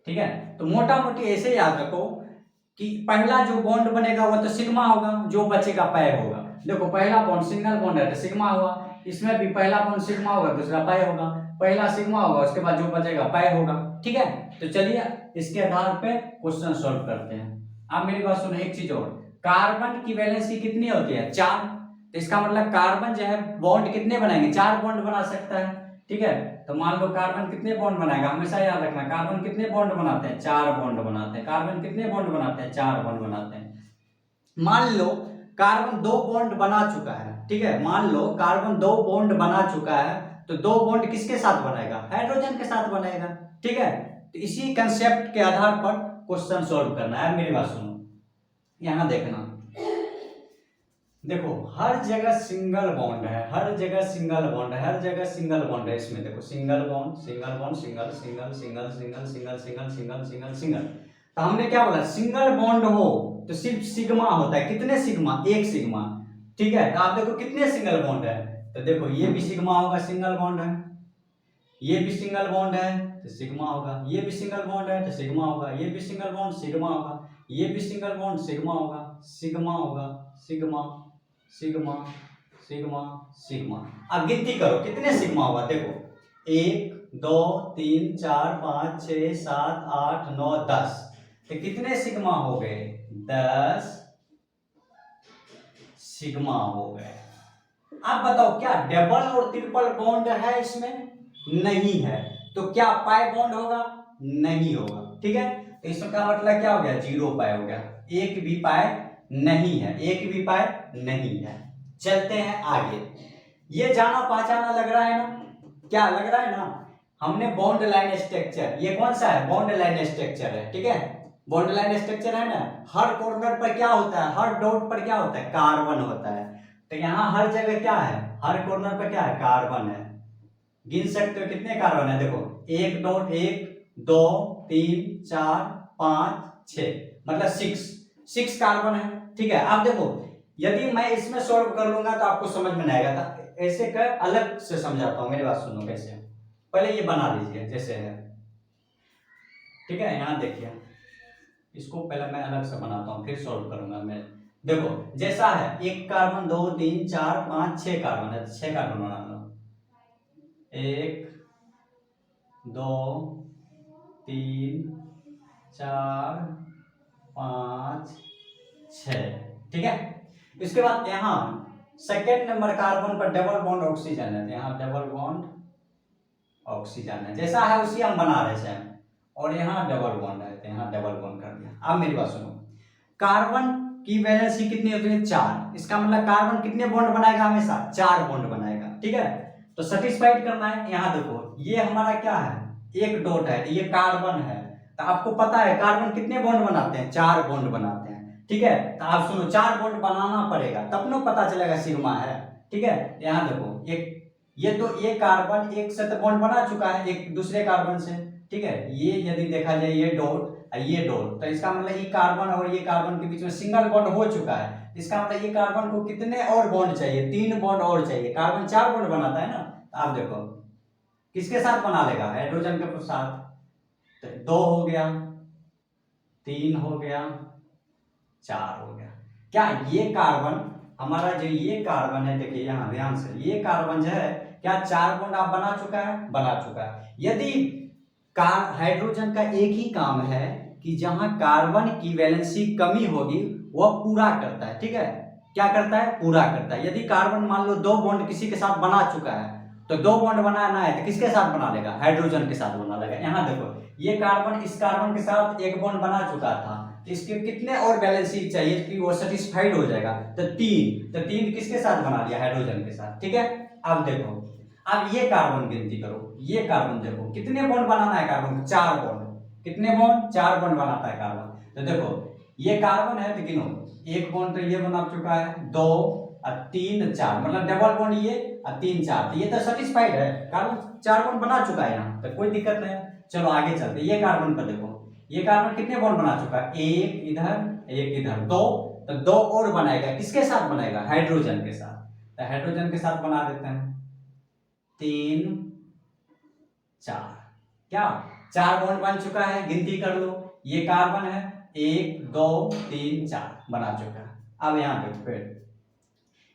ठीक है। तो मोटा मोटी ऐसे याद रखो कि पहला जो बॉन्ड बनेगा वो तो सिग्मा होगा, जो बचेगा पाई होगा। देखो पहला बॉन्ड सिंगल बॉन्ड है तो सिग्मा हुआ, इसमें भी पहला बॉन्ड सिग्मा होगा, दूसरा पाई होगा, पहला सिग्मा होगा, उसके बाद जो बचेगा पाई होगा, ठीक है। तो चलिए इसके आधार पे क्वेश्चन सॉल्व करते हैं। अब मेरी बात सुनो, एक चीज और, कार्बन की वैलेंसी कितनी होती है, 4, तो इसका मतलब कार्बन जो है बॉन्ड कितने बनाएंगे, 4 बॉन्ड बना सकता है, ठीक है। तो मान लो कार्बन कितने बॉन्ड बनाएगा, हमेशा याद रखना, कार्बन कितने बॉन्ड बनाते हैं, 4 बॉन्ड बनाते हैं, कार्बन कितने बॉन्ड बनाते हैं, 4 बॉन्ड बनाते हैं। मान लो कार्बन 2 बॉन्ड बना चुका है, ठीक है, मान लो कार्बन 2 बॉन्ड बना चुका है, तो 2 बॉन्ड किसके साथ बनेगा, हाइड्रोजन के साथ बनेगा, ठीक है। तो इसी कंसेप्ट के आधार पर क्वेश्चन सॉल्व करना है। मेरी बात सुनो, यहां देखना, देखो हर जगह सिंगल बॉन्ड है, हर जगह सिंगल बॉन्ड है, हर जगह सिंगल बॉन्ड है। इसमें देखो single bond single bond single single single single single single single single single. तो हमने क्या बोला, सिंगल बॉन्ड हो तो सिर्फ सिग्मा होता है। कितने सिग्मा? एक सिग्मा। ठीक है, तो आप देखो कितने सिंगल बॉन्ड है, तो देखो ये भी सिग्मा होगा, सिंगल बॉन्ड है, ये भी सिंगल बॉन्ड है तो सिग्मा होगा, ये भी सिंगल बॉन्ड है तो सिग्मा होगा, ये भी सिंगल बॉन्ड सिग्मा होगा, ये भी सिंगल बॉन्ड सिग्मा होगा, सिग्मा होगा, सिग्मा सिग्मा सिग्मा सिग्मा। अब गिनती करो कितने सिग्मा होगा, देखो 1 2 3 4 5 6 7 8 9 10। तो कितने सिग्मा हो गए? 10 सिग्मा हो गए। अब बताओ क्या डबल और ट्रिपल बॉन्ड है इसमें? नहीं है। तो क्या पाई बॉन्ड होगा? नहीं होगा। ठीक है, तो इसमें का मतलब क्या हो गया? 0 पाई हो गया, एक भी पाई नहीं है, एक भी पाई नहीं है। चलते हैं आगे। ये जाना पहचाना लग रहा है ना? क्या लग रहा है ना? हमने बॉन्ड लाइन स्ट्रक्चर, ये कौन सा है? बॉन्ड लाइन स्ट्रक्चर है। ठीक है, बॉन्ड लाइन स्ट्रक्चर है ना, हर कॉर्नर पर क्या होता है? हर डॉट पर क्या होता है? कार्बन होता है। तो यहाँ हर जगह क्या है? हर कॉर्नर पर क्या है? कार्बन है। गिन सकते हो कितने कार्बन है? देखो 1 डॉट 1 2 3 4 5 6, मतलब 6 कार्बन है। ठीक है, आप देखो यदि मैं इसमें सॉल्व कर लूंगा तो आपको समझ में नहीं आएगा, तो ऐसे कर अलग से समझाता हूं। मेरी बात सुनो कैसे, पहले ये बना लीजिए जैसे है। ठीक है, यहाँ देखिए, इसको पहले मैं अलग से बनाता हूँ फिर सॉल्व करूंगा मैं। देखो जैसा है, 1 कार्बन 2 3 4 5 6 कार्बन है, 6 कार्बन बना लो। 1 2 3 4 5 6। ठीक है, इसके बाद यहाँ सेकेंड नंबर कार्बन पर डबल बॉन्ड ऑक्सीजन है, यहाँ डबल बॉन्ड ऑक्सीजन है, जैसा है उसी हम बना रहे हैं। और यहाँ डबल बॉन्ड है तो यहाँ डबल बॉन्ड कर दिया। अब मेरी बात सुनो, कार्बन की वैलेंसी कितनी होती है? 4। इसका मतलब कार्बन कितने बॉन्ड बनाएगा? हमेशा 4 बॉन्ड बनाएगा। ठीक है, तो सेटिस्फाइड करना है। यहाँ देखो ये हमारा क्या है? एक डॉट है, ये कार्बन है। तो आपको पता है कार्बन कितने बॉन्ड बनाते हैं? 4 बॉन्ड बनाते हैं। ठीक है, तो आप सुनो 4 बॉन्ड बनाना पड़ेगा तब ना पता चलेगा सिग्मा है। ठीक है, यहाँ देखो एक, ये तो ये कार्बन एक से तो बॉन्ड बना चुका है एक दूसरे कार्बन से। ठीक है, ये यदि देखा जाए ये डॉट ये डॉट, तो इसका मतलब ये कार्बन और ये कार्बन के बीच में सिंगल बॉन्ड हो चुका है। इसका मतलब ये कार्बन को कितने और बॉन्ड चाहिए? 3 बॉन्ड और चाहिए। कार्बन 4 बॉन्ड बनाता है ना, तो आप देखो किसके साथ बना लेगा? हाइड्रोजन के साथ। तो 2 हो गया, 3 हो गया, 4 हो गया। क्या ये कार्बन हमारा जो ये कार्बन है, देखिए यहाँ ध्यान से, ये कार्बन जो है क्या 4 बॉन्ड आप बना चुका है? बना चुका है। यदि हाइड्रोजन का एक ही काम है कि जहां कार्बन की वैलेंसी कमी होगी वह पूरा करता है। ठीक है, क्या करता है? पूरा करता है। यदि कार्बन मान लो 2 बॉन्ड किसी के साथ बना चुका है, तो 2 बॉन्ड बनाना है तो किसके साथ बना लेगा? हाइड्रोजन के साथ बना लेगा। यहाँ देखो ये कार्बन इस कार्बन के साथ एक बॉन्ड बना चुका था, इसके कितने और वैलेंसी चाहिए कि वो सेटिस्फाइड हो जाएगा? तो 3। तो 3 किसके साथ बना लिया? हाइड्रोजन के साथ। ठीक है, अब देखो, अब ये कार्बन गिनती करो, ये कार्बन देखो कितने बॉन्ड बनाना है कार्बन को? 4 बॉन्ड। कितने बॉन्ड? 4 बॉन्ड बनाता है कार्बन। तो देखो ये कार्बन है तो गिनो, एक बॉन्ड तो ये बना चुका है, 2 और 3 4, मतलब डबल बॉन्ड ये और 3 4, तो ये तो सेटिस्फाइड है, कार्बन 4 बॉन्ड बना चुका है यहाँ, तो कोई दिक्कत नहीं। चलो आगे चलते, ये कार्बन पर देखो, ये कार्बन कितने बॉन्ड बना चुका है? एक इधर एक इधर, 2। तो 2 और बनाएगा, किसके साथ बनाएगा? हाइड्रोजन के साथ। तो हाइड्रोजन के साथ बना देते हैं, 3 4, क्या 4 बॉन्ड बन चुका है, गिनती कर लो। ये कार्बन है, 1 2 3 4 बना चुका है। अब यहाँ पे फिर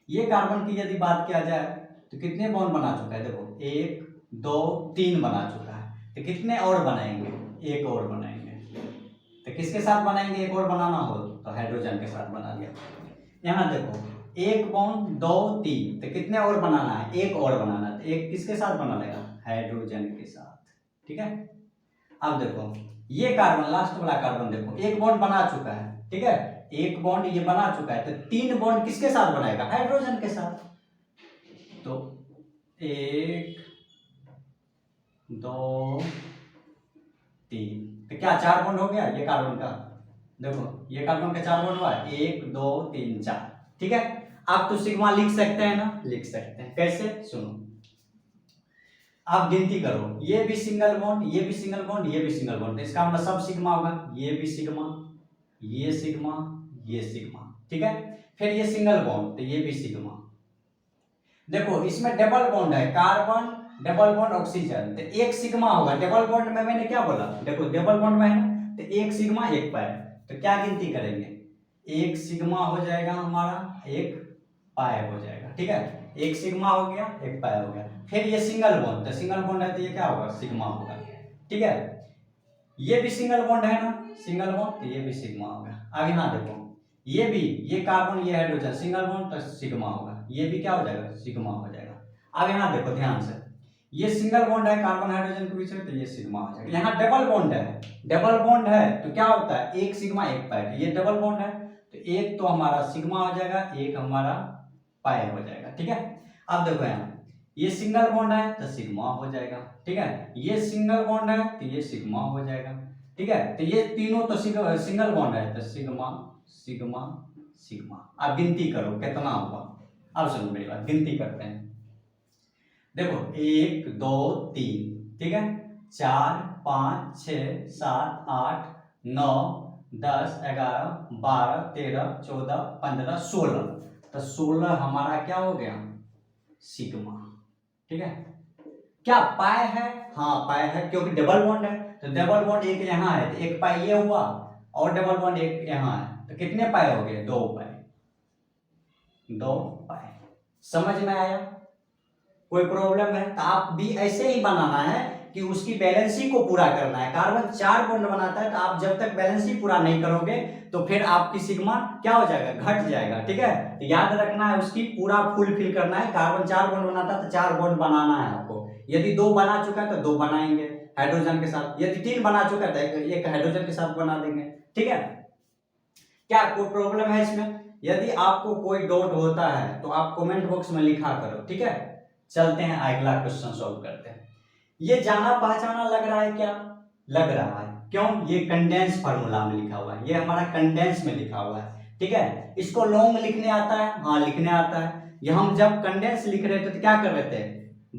ये कार्बन की यदि बात किया जाए तो कितने बॉन्ड बना चुका है? देखो 1 2 3 बना चुका है, तो कितने और बनाएंगे? एक और बनाएंगे। तो किसके साथ बनाएंगे? एक और बनाना हो तो हाइड्रोजन के साथ बना लिया। यहाँ देखो 1 बॉन्ड 2 3, तो कितने और बनाना है? एक और बनाना है, तो एक किसके साथ बना लेगा? हाइड्रोजन के साथ। ठीक है, अब देखो ये कार्बन लास्ट वाला कार्बन देखो, एक बॉन्ड बना चुका है। ठीक है, एक बॉन्ड ये बना चुका है, तो 3 बॉन्ड किसके साथ बनाएगा? हाइड्रोजन के साथ। तो 1 2 3। तो क्या 4 बॉन्ड हो गया ये कार्बन का, देखो ये कार्बन का 4 बॉन्ड हुआ, 1 2 3 4। ठीक है, आप तो सिग्मा लिख सकते हैं ना, लिख सकते हैं। कैसे, सुनो, आप गिनती करो, ये भी सिंगल बॉन्ड, ये भी सिंगल बॉन्ड, ये भी सिंगल बॉन्ड, तो इसका मतलब सब सिग्मा होगा, ये भी सिग्मा, ये सिग्मा, ये सिग्मा। ठीक है, फिर ये सिंगल बॉन्ड, तो ये भी सिग्मा। देखो इसमें डबल बॉन्ड है, कार्बन डबल बॉन्ड ऑक्सीजन, तो एक सिग्मा होगा। डबल बॉन्ड में मैंने क्या बोला, देखो डबल बॉन्ड में है ना, तो एक सिग्मा एक पाई, तो क्या गिनती करेंगे, एक सिग्मा हो जाएगा हमारा, एक पाई हो जाएगा। ठीक है, एक सिग्मा हो गया, एक पाई हो गया। फिर ये सिंगल बॉन्ड, तो सिंगल बॉन्ड है तो ये क्या होगा, सिग्मा होगा। ठीक है, ये भी सिंगल बॉन्ड है ना, सिंगल बॉन्ड, तो ये भी सिग्मा होगा। अब यहाँ देखो, ये भी, ये कार्बन ये हाइड्रोजन, सिंगल बॉन्ड तो सिग्मा होगा, ये भी क्या हो जाएगा, सिग्मा हो जाएगा। अब यहाँ देखो ध्यान से, ये सिंगल बॉन्ड है कार्बन हाइड्रोजन के बीच में, तो ये सिग्मा हो जाएगा। यहाँ डबल बॉन्ड है, डबल बॉन्ड है तो क्या होता है, एक सिग्मा एक पाई, तो ये डबल बॉन्ड है तो एक तो हमारा सिग्मा हो जाएगा, एक हमारा पाई हो जाएगा। ठीक है, अब देखो यहाँ ये सिंगल बॉन्ड है तो सिग्मा हो जाएगा। ठीक है, ये सिंगल बॉन्ड है तो ये सिग्मा हो जाएगा। ठीक है, तो ये तीनों तो सिंगल बॉन्ड है तो सिग्मा सिग्मा सिग्मा। अब गिनती करो कितना हुआ। अब सुनो मेरी बात, गिनती करते हैं। देखो 1 2 3, ठीक है, 4 5 6 7 8 9 10 11 12 13 14 15 16, तो 16 हमारा क्या हो गया, सिग्मा। ठीक है, क्या पाई है, हाँ पाई है, क्योंकि डबल बॉन्ड है, तो डबल बॉन्ड एक यहाँ है तो एक पाई ये हुआ, और डबल बॉन्ड एक यहाँ है, तो कितने पाई हो गए, 2 पाई, 2 पाई। समझ में आया, कोई प्रॉब्लम है तो आप भी ऐसे ही बनाना है कि उसकी बैलेंसी को पूरा करना है। कार्बन 4 बॉन्ड बनाता है, तो आप जब तक बैलेंसी पूरा नहीं करोगे तो फिर आपकी सिग्मा क्या हो जाएगा, घट जाएगा। ठीक है, तो याद रखना है, उसकी पूरा फुलफिल करना है। कार्बन 4 बॉन्ड बनाता है तो 4 बॉन्ड बनाना है आपको। यदि 2 बना चुका है तो 2 बनाएंगे हाइड्रोजन के साथ, यदि 3 बना चुका है तो एक हाइड्रोजन के साथ बना देंगे। ठीक है, क्या कोई प्रॉब्लम है इसमें? यदि आपको कोई डाउट होता है तो आप कमेंट बॉक्स में लिखा करो। ठीक है, चलते हैं अगला क्वेश्चन सॉल्व करते हैं। ये जाना पहचाना लग रहा है क्या, लग रहा है, क्यों, ये कंडेंस फार्मूला में लिखा हुआ है, ये हमारा कंडेंस में लिखा हुआ है। ठीक है, इसको लॉन्ग लिखने आता है, हाँ लिखने आता है। ये हम जब कंडेंस लिख रहे थे तो क्या कर रहे थे,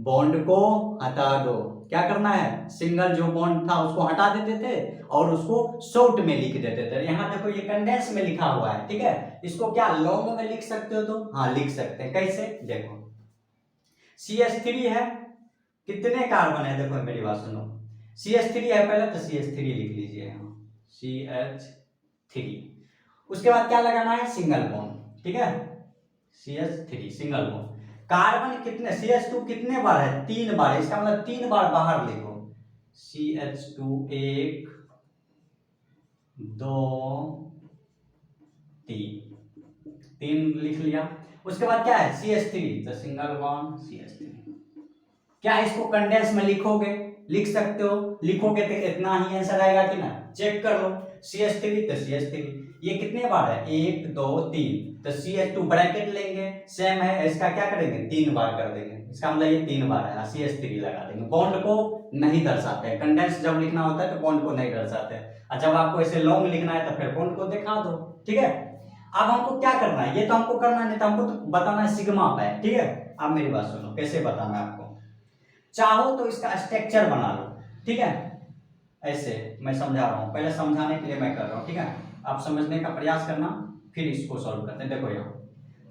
बॉन्ड को हटा दो, क्या करना है, सिंगल जो बॉन्ड था उसको हटा देते थे और उसको शॉर्ट में लिख देते थे। यहाँ देखो ये कंडेंस में लिखा हुआ है। ठीक है, इसको क्या लॉन्ग में लिख सकते हो, तो हाँ लिख सकते हैं। कैसे, देखो CH3 है, कितने कार्बन है, देखो मेरी बात सुनो, CH3 है पहले, तो CH3 लिख लीजिए यहाँ, CH3। उसके बाद क्या लगाना है, सिंगल बॉन्ड। ठीक है, CH3 सिंगल बॉन्ड। कार्बन कितने, CH2 कितने बार है, 3 बार है, इसका मतलब 3 बार बाहर लिखो, CH2 1 2 3 लिख लिया। उसके बाद क्या है, CH3, तो सिंगल बॉन्ड CH3। क्या इसको कंडेंस में लिखोगे, लिख सकते हो, लिखोगे तो इतना ही आंसर आएगा कि ना, चेक कर लो। CH3 तो CH3 ये कितने बार है, 1 2 3, तो CH2 ब्रैकेट लेंगे, सेम है, इसका क्या करेंगे, 3 बार कर देंगे, इसका मतलब ये 3 बार है, CH3 लगा देंगे। बॉन्ड को नहीं दर्शाते हैं, कंडेंस जब लिखना होता है तो बॉन्ड को नहीं दर्शाते हैं। जब आपको ऐसे लॉन्ग लिखना है तो फिर बॉन्ड को दिखा दो। ठीक है, अब हमको क्या करना है, ये तो हमको करना नहीं, तो हमको तो बताना है सिग्मा पाई। ठीक है, अब मेरी बात सुनो, कैसे बताना है आपको, चाहो तो इसका स्ट्रक्चर बना लो। ठीक है, ऐसे मैं समझा रहा हूं, पहले समझाने के लिए मैं कर रहा हूं। ठीक है, आप समझने का प्रयास करना, फिर इसको सॉल्व करते हैं। देखो यहाँ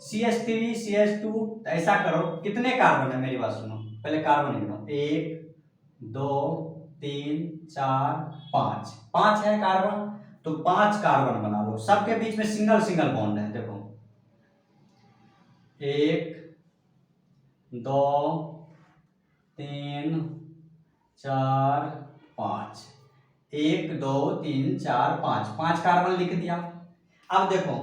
CH3 CH2, ऐसा करो, कितने कार्बन है, मेरी बात सुनो, पहले कार्बन गिनो, 1 2 3 4 5, 5 है कार्बन, तो 5 कार्बन बना लो, सबके बीच में सिंगल सिंगल बॉन्ड है। देखो 1 2 3 4 5, 1 2 3 4 5, 5 कार्बन लिख दिया। अब देखो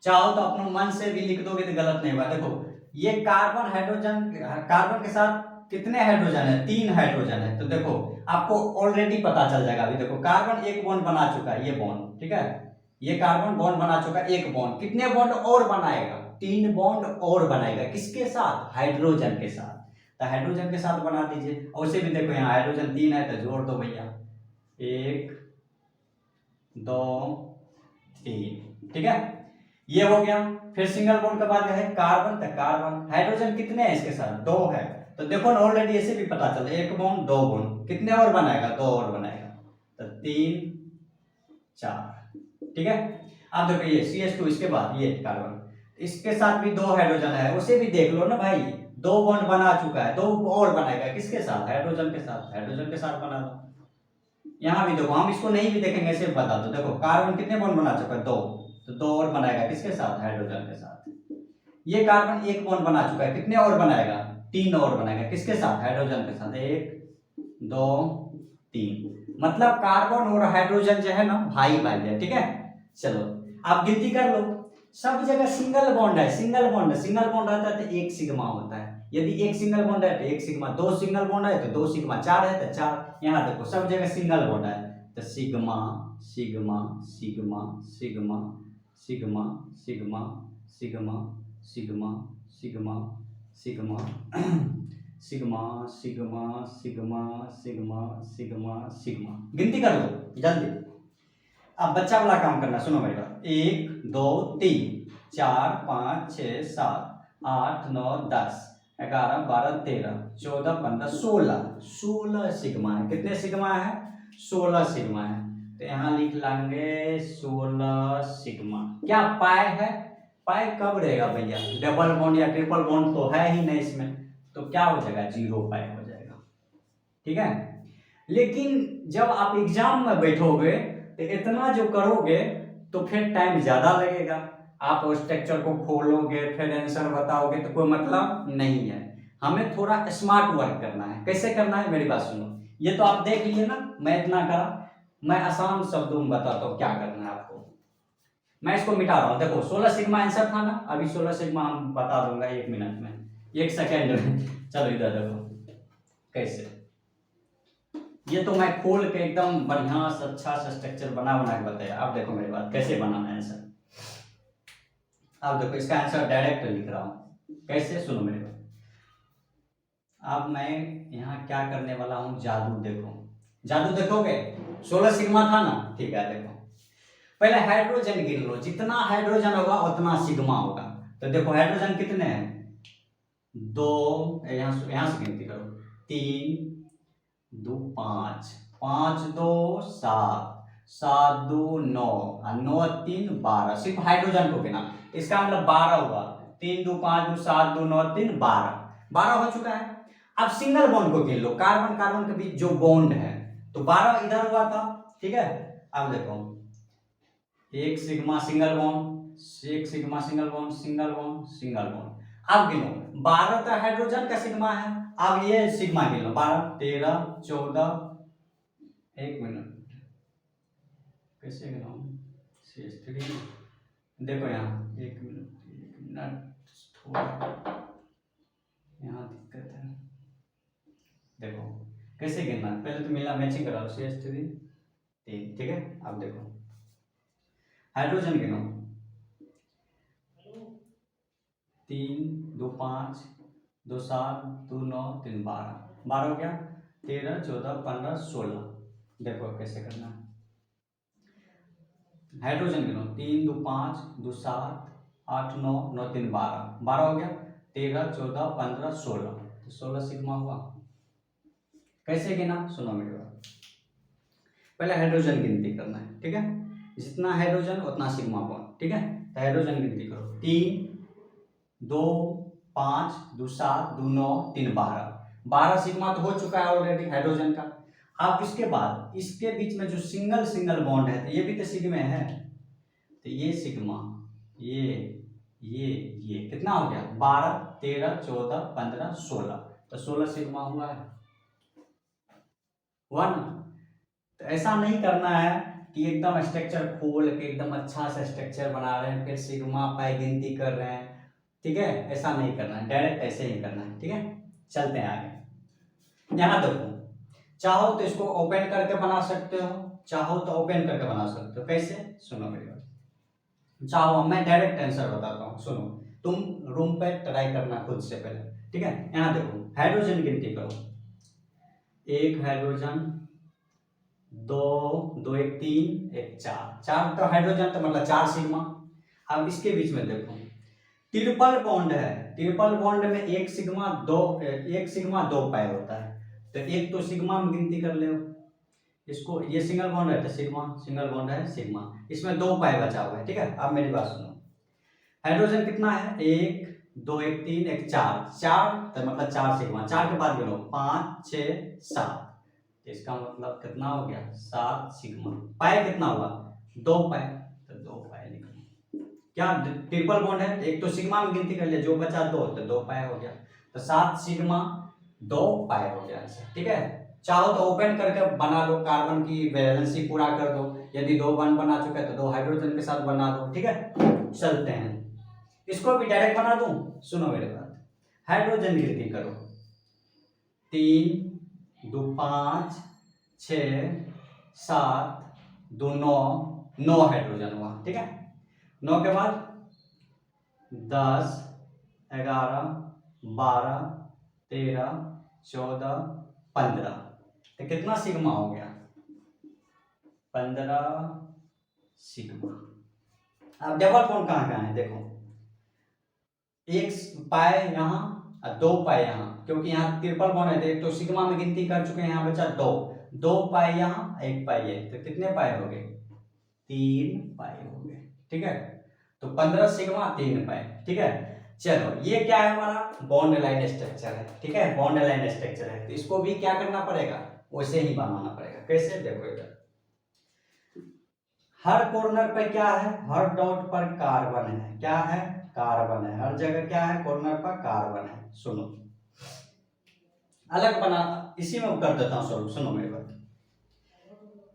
चाहो तो अपने मन से भी लिख दोगे तो गलत नहीं होगा। देखो ये कार्बन हाइड्रोजन, कार्बन के साथ कितने हाइड्रोजन है, 3 हाइड्रोजन है, तो देखो आपको ऑलरेडी पता चल जाएगा। अभी देखो कार्बन एक बॉन्ड बना चुका है, ये बॉन्ड, ठीक है, ये कार्बन बॉन्ड बना चुका है, एक बॉन्ड, कितने बॉन्ड और बनाएगा, 3 बॉन्ड और बनाएगा, किसके साथ, हाइड्रोजन के साथ, तो हाइड्रोजन के साथ बना दीजिए। और उसे भी देखो यहाँ हाइड्रोजन 3 है तो जोड़ दो भैया, 1 2 3, ठीक है, ये हो गया। फिर सिंगल बॉन्ड के बाद है कार्बन, तक कार्बन, हाइड्रोजन कितने हैं इसके साथ, 2 है, तो देखो ना ऑलरेडी ऐसे भी पता चला, 1 बॉन्ड 2 बॉन्ड, कितने और बनाएगा, 2 और बनाएगा, तो 3 4, ठीक है। अब देखो ये CH2, इसके बाद ये कार्बन, इसके साथ भी 2 हाइड्रोजन है, उसे भी देख लो ना भाई, 2 बॉन्ड बना चुका है, 2 और बनाएगा, किसके साथ, हाइड्रोजन के साथ, हाइड्रोजन के साथ बना दो। यहाँ भी देखो, हम इसको नहीं भी देखेंगे, ऐसे बता दो, देखो कार्बन कितने बॉन्ड बना चुका है, 2, तो 2 और बनाएगा, किसके साथ, हाइड्रोजन के साथ। ये कार्बन 1 बॉन्ड बना चुका है, कितने और बनाएगा, 3 और बनाएगा, किसके साथ, हाइड्रोजन के साथ, 1 2 3, मतलब कार्बन और हाइड्रोजन जो है ना भाई भाई है, ठीक है। चलो आप गिनती कर लो, सब जगह सिंगल बॉन्ड है, सिंगल बॉन्ड है, सिंगल बॉन्ड रहता है तो 1 सिग्मा होता है, यदि 1 सिंगल बॉन्ड है तो 1 सिग्मा, 2 सिंगल बॉन्ड है तो 2 सिग्मा, 4 है तो 4, यहाँ देखो सब जगह सिंगल बॉन्ड है, तो sigma sigma sigma sigma sigma sigma sigma sigma sigma sigma sigma sigma sigma sigma sigma sigma, गिनती कर लो जल्दी। अब बच्चा वाला काम करना, सुनो मेरी बात, 1 2 3 4 5 6 7 8 9 10 11 12 13 14 15 16 सिग्मा है, कितने सिग्मा है, 16 सिग्मा है, तो यहाँ लिख लेंगे 16 सिग्मा। क्या पाई है, पाई कब रहेगा भैया, डबल बॉन्ड या ट्रिपल बॉन्ड तो है ही नहीं इसमें, तो क्या हो जाएगा, 0 पाई हो जाएगा, ठीक है। लेकिन जब आप एग्जाम में बैठोगे तो इतना जो करोगे तो फिर टाइम ज्यादा लगेगा, आप उस स्ट्रक्चर को खोलोगे फिर आंसर बताओगे तो कोई मतलब नहीं है, हमें थोड़ा स्मार्ट वर्क करना है। कैसे करना है मेरी बात सुनो, ये तो आप देख लिए ना, मैं इतना करा, मैं आसान शब्दों में बताता हूँ क्या करना है आपको। मैं इसको मिटा रहा हूँ, देखो 16 सिग्मा आंसर था ना, अभी 16 सिग्मा हम बता दूंगा 1 मिनट में, 1 सेकेंड में। चलो इधर देखो कैसे, ये तो मैं खोल के एकदम बढ़िया से अच्छा सा स्ट्रक्चर बना के बताया। अब देखो मेरी बात, कैसे बनाना है आंसर, अब देखो इसका आंसर डायरेक्ट लिख रहा हूं, कैसे, सुनो मेरी बात। अब मैं यहाँ क्या करने वाला हूँ, जादू देखो, जादू देखोगे, 16 सिग्मा था ना, ठीक है। देखो पहले हाइड्रोजन गिन लो, जितना हाइड्रोजन होगा उतना सिग्मा होगा, तो देखो हाइड्रोजन कितने हैं, 2, यहाँ से गिनती करो, 3 2 5 5 2 7 7 2 9 और 9 3 12, सिर्फ हाइड्रोजन को गिना, इसका मतलब 12 हुआ, 3 2 5 2 7 2 9 3 12 हो चुका है। अब सिंगल बॉन्ड को गिन लो, कार्बन कार्बन के बीच जो बॉन्ड है, तो 12 इधर हुआ था, ठीक है। अब देखो 1 sigma single bond, 1 sigma single bond, single bond single bond, अब गिनो 12 तो हाइड्रोजन का सिग्मा है, अब ये सिग्मा गिन लो, 12 13 14, 1 मिनट कैसे गिनाऊं, CH3, देखो यहाँ 1 मिनट थोड़ा यहाँ दिक्कत है, देखो कैसे गिनना है, पहले तो मिला मैचिंग करा लो, CH3 3, ठीक है। अब देखो हाइड्रोजन गिनो, 3 2 5 2 7 2 9 3 12 हो गया, 13 14 15 16, देखो कैसे करना है, हाइड्रोजन गिनो, 3 2 5 2 7 8 9 9 3 12 हो गया, 13 14 15 16, तो 16 सिग्मा हुआ। कैसे गिना, सुनो मेरी बात, पहले हाइड्रोजन गिनती करना है, ठीक है, जितना हाइड्रोजन उतना सिग्मा बॉन्ड, ठीक है। तो हाइड्रोजन गिनती करो, 3 2 5 2 7 2 9 3 12 सिग्मा तो हो चुका है ऑलरेडी हाइड्रोजन का। अब इसके बाद इसके बीच में जो सिंगल सिंगल बॉन्ड है, तो ये भी तो सिग्मा है, तो ये सिग्मा, ये कितना हो गया, 12 13 14 15 16, तो 16 सिग्मा हुआ ना। तो ऐसा नहीं करना है कि एकदम स्ट्रक्चर खोल के एकदम अच्छा सा स्ट्रक्चर बना रहे हैं, फिर सिग्मा पाई गिनती कर रहे हैं, ठीक है, ऐसा नहीं करना है, डायरेक्ट ऐसे ही करना है, ठीक है। चलते हैं आगे, यहाँ देखो, चाहो तो इसको ओपन करके बना सकते हो, चाहो तो ओपन करके बना सकते हो, कैसे, सुनो मेरी बात, चाहो मैं डायरेक्ट आंसर बताता हूँ, सुनो, तुम रूम पे ट्राई करना खुद से पहले, ठीक है। यहाँ देखो हाइड्रोजन गिनती करो, 1 हाइड्रोजन दो, दो एक तीन, एक चार, चार तो हाइड्रोजन तो मतलब 4 सिग्मा। अब इसके बीच में देखो ट्रिपल बॉन्ड है, ट्रिपल बॉन्ड में एक सिग्मा दो पाई होता है, तो एक तो सिग्मा में गिनती कर ले इसको, ये सिंगल बॉन्ड है तो सिग्मा, सिंगल बॉन्ड है सिग्मा, इसमें दो पाई बचा हुआ है। ठीक है, अब मेरी बात सुनो, हाइड्रोजन कितना है, एक दो एक तीन एक चार, चार तो मतलब 4 सिग्मा, 4 के बाद गिनो 5 6 7, इसका मतलब कितना हो गया 7 सिग्मा। पाई कितना हुआ, 2 पाई, तो 2 पाई लिखो। क्या ट्रिपल बॉन्ड है, एक तो सिग्मा में गिनती कर लिया, जो बचा 2 तो 2 पाई हो गया, तो 7 सिग्मा 2 पाई हो गया। ठीक है, चाहो तो ओपन करके बना लो, कार्बन की वैलेंसी पूरा कर दो, यदि 2 बॉन्ड बना चुके तो 2 हाइड्रोजन के साथ बना दो। ठीक है, चलते हैं, इसको भी डायरेक्ट बना दूं, सुनो मेरे बात, हाइड्रोजन गिनती करो, 3 2 5 6 7 2 9, 9 हाइड्रोजन हुआ। ठीक है, 9 के बाद 10 11 12 13 14 15, तो कितना सिग्मा हो गया, 15 सिग्मा। अब डबल बॉन्ड कहाँ कहाँ है देखो, एक पाए यहाँ और 2 पाए यहाँ, क्योंकि यहाँ ट्रिपल बॉन्ड है, एक तो सिग्मा में गिनती कर चुके हैं, यहाँ बचा 2, 2 पाए यहाँ, 1 पाए है, तो कितने पाए हो गए, 3 पाए हो गए। ठीक है, तो 15 सिग्मा 3 पाए। ठीक है, चलो ये क्या है हमारा बॉन्ड लाइन स्ट्रक्चर है। ठीक है, बॉन्ड लाइन स्ट्रक्चर है, तो इसको भी क्या करना पड़ेगा, वैसे ही बनाना पड़ेगा। कैसे, देखो इधर हर कॉर्नर पर क्या है, हर डॉट पर कार्बन है, क्या है, कार्बन है, हर जगह क्या है, कॉर्नर पर कार्बन है। सुनो अलग बना, इसी में कर देता हूं सॉल्व, सुनो मेरी बात,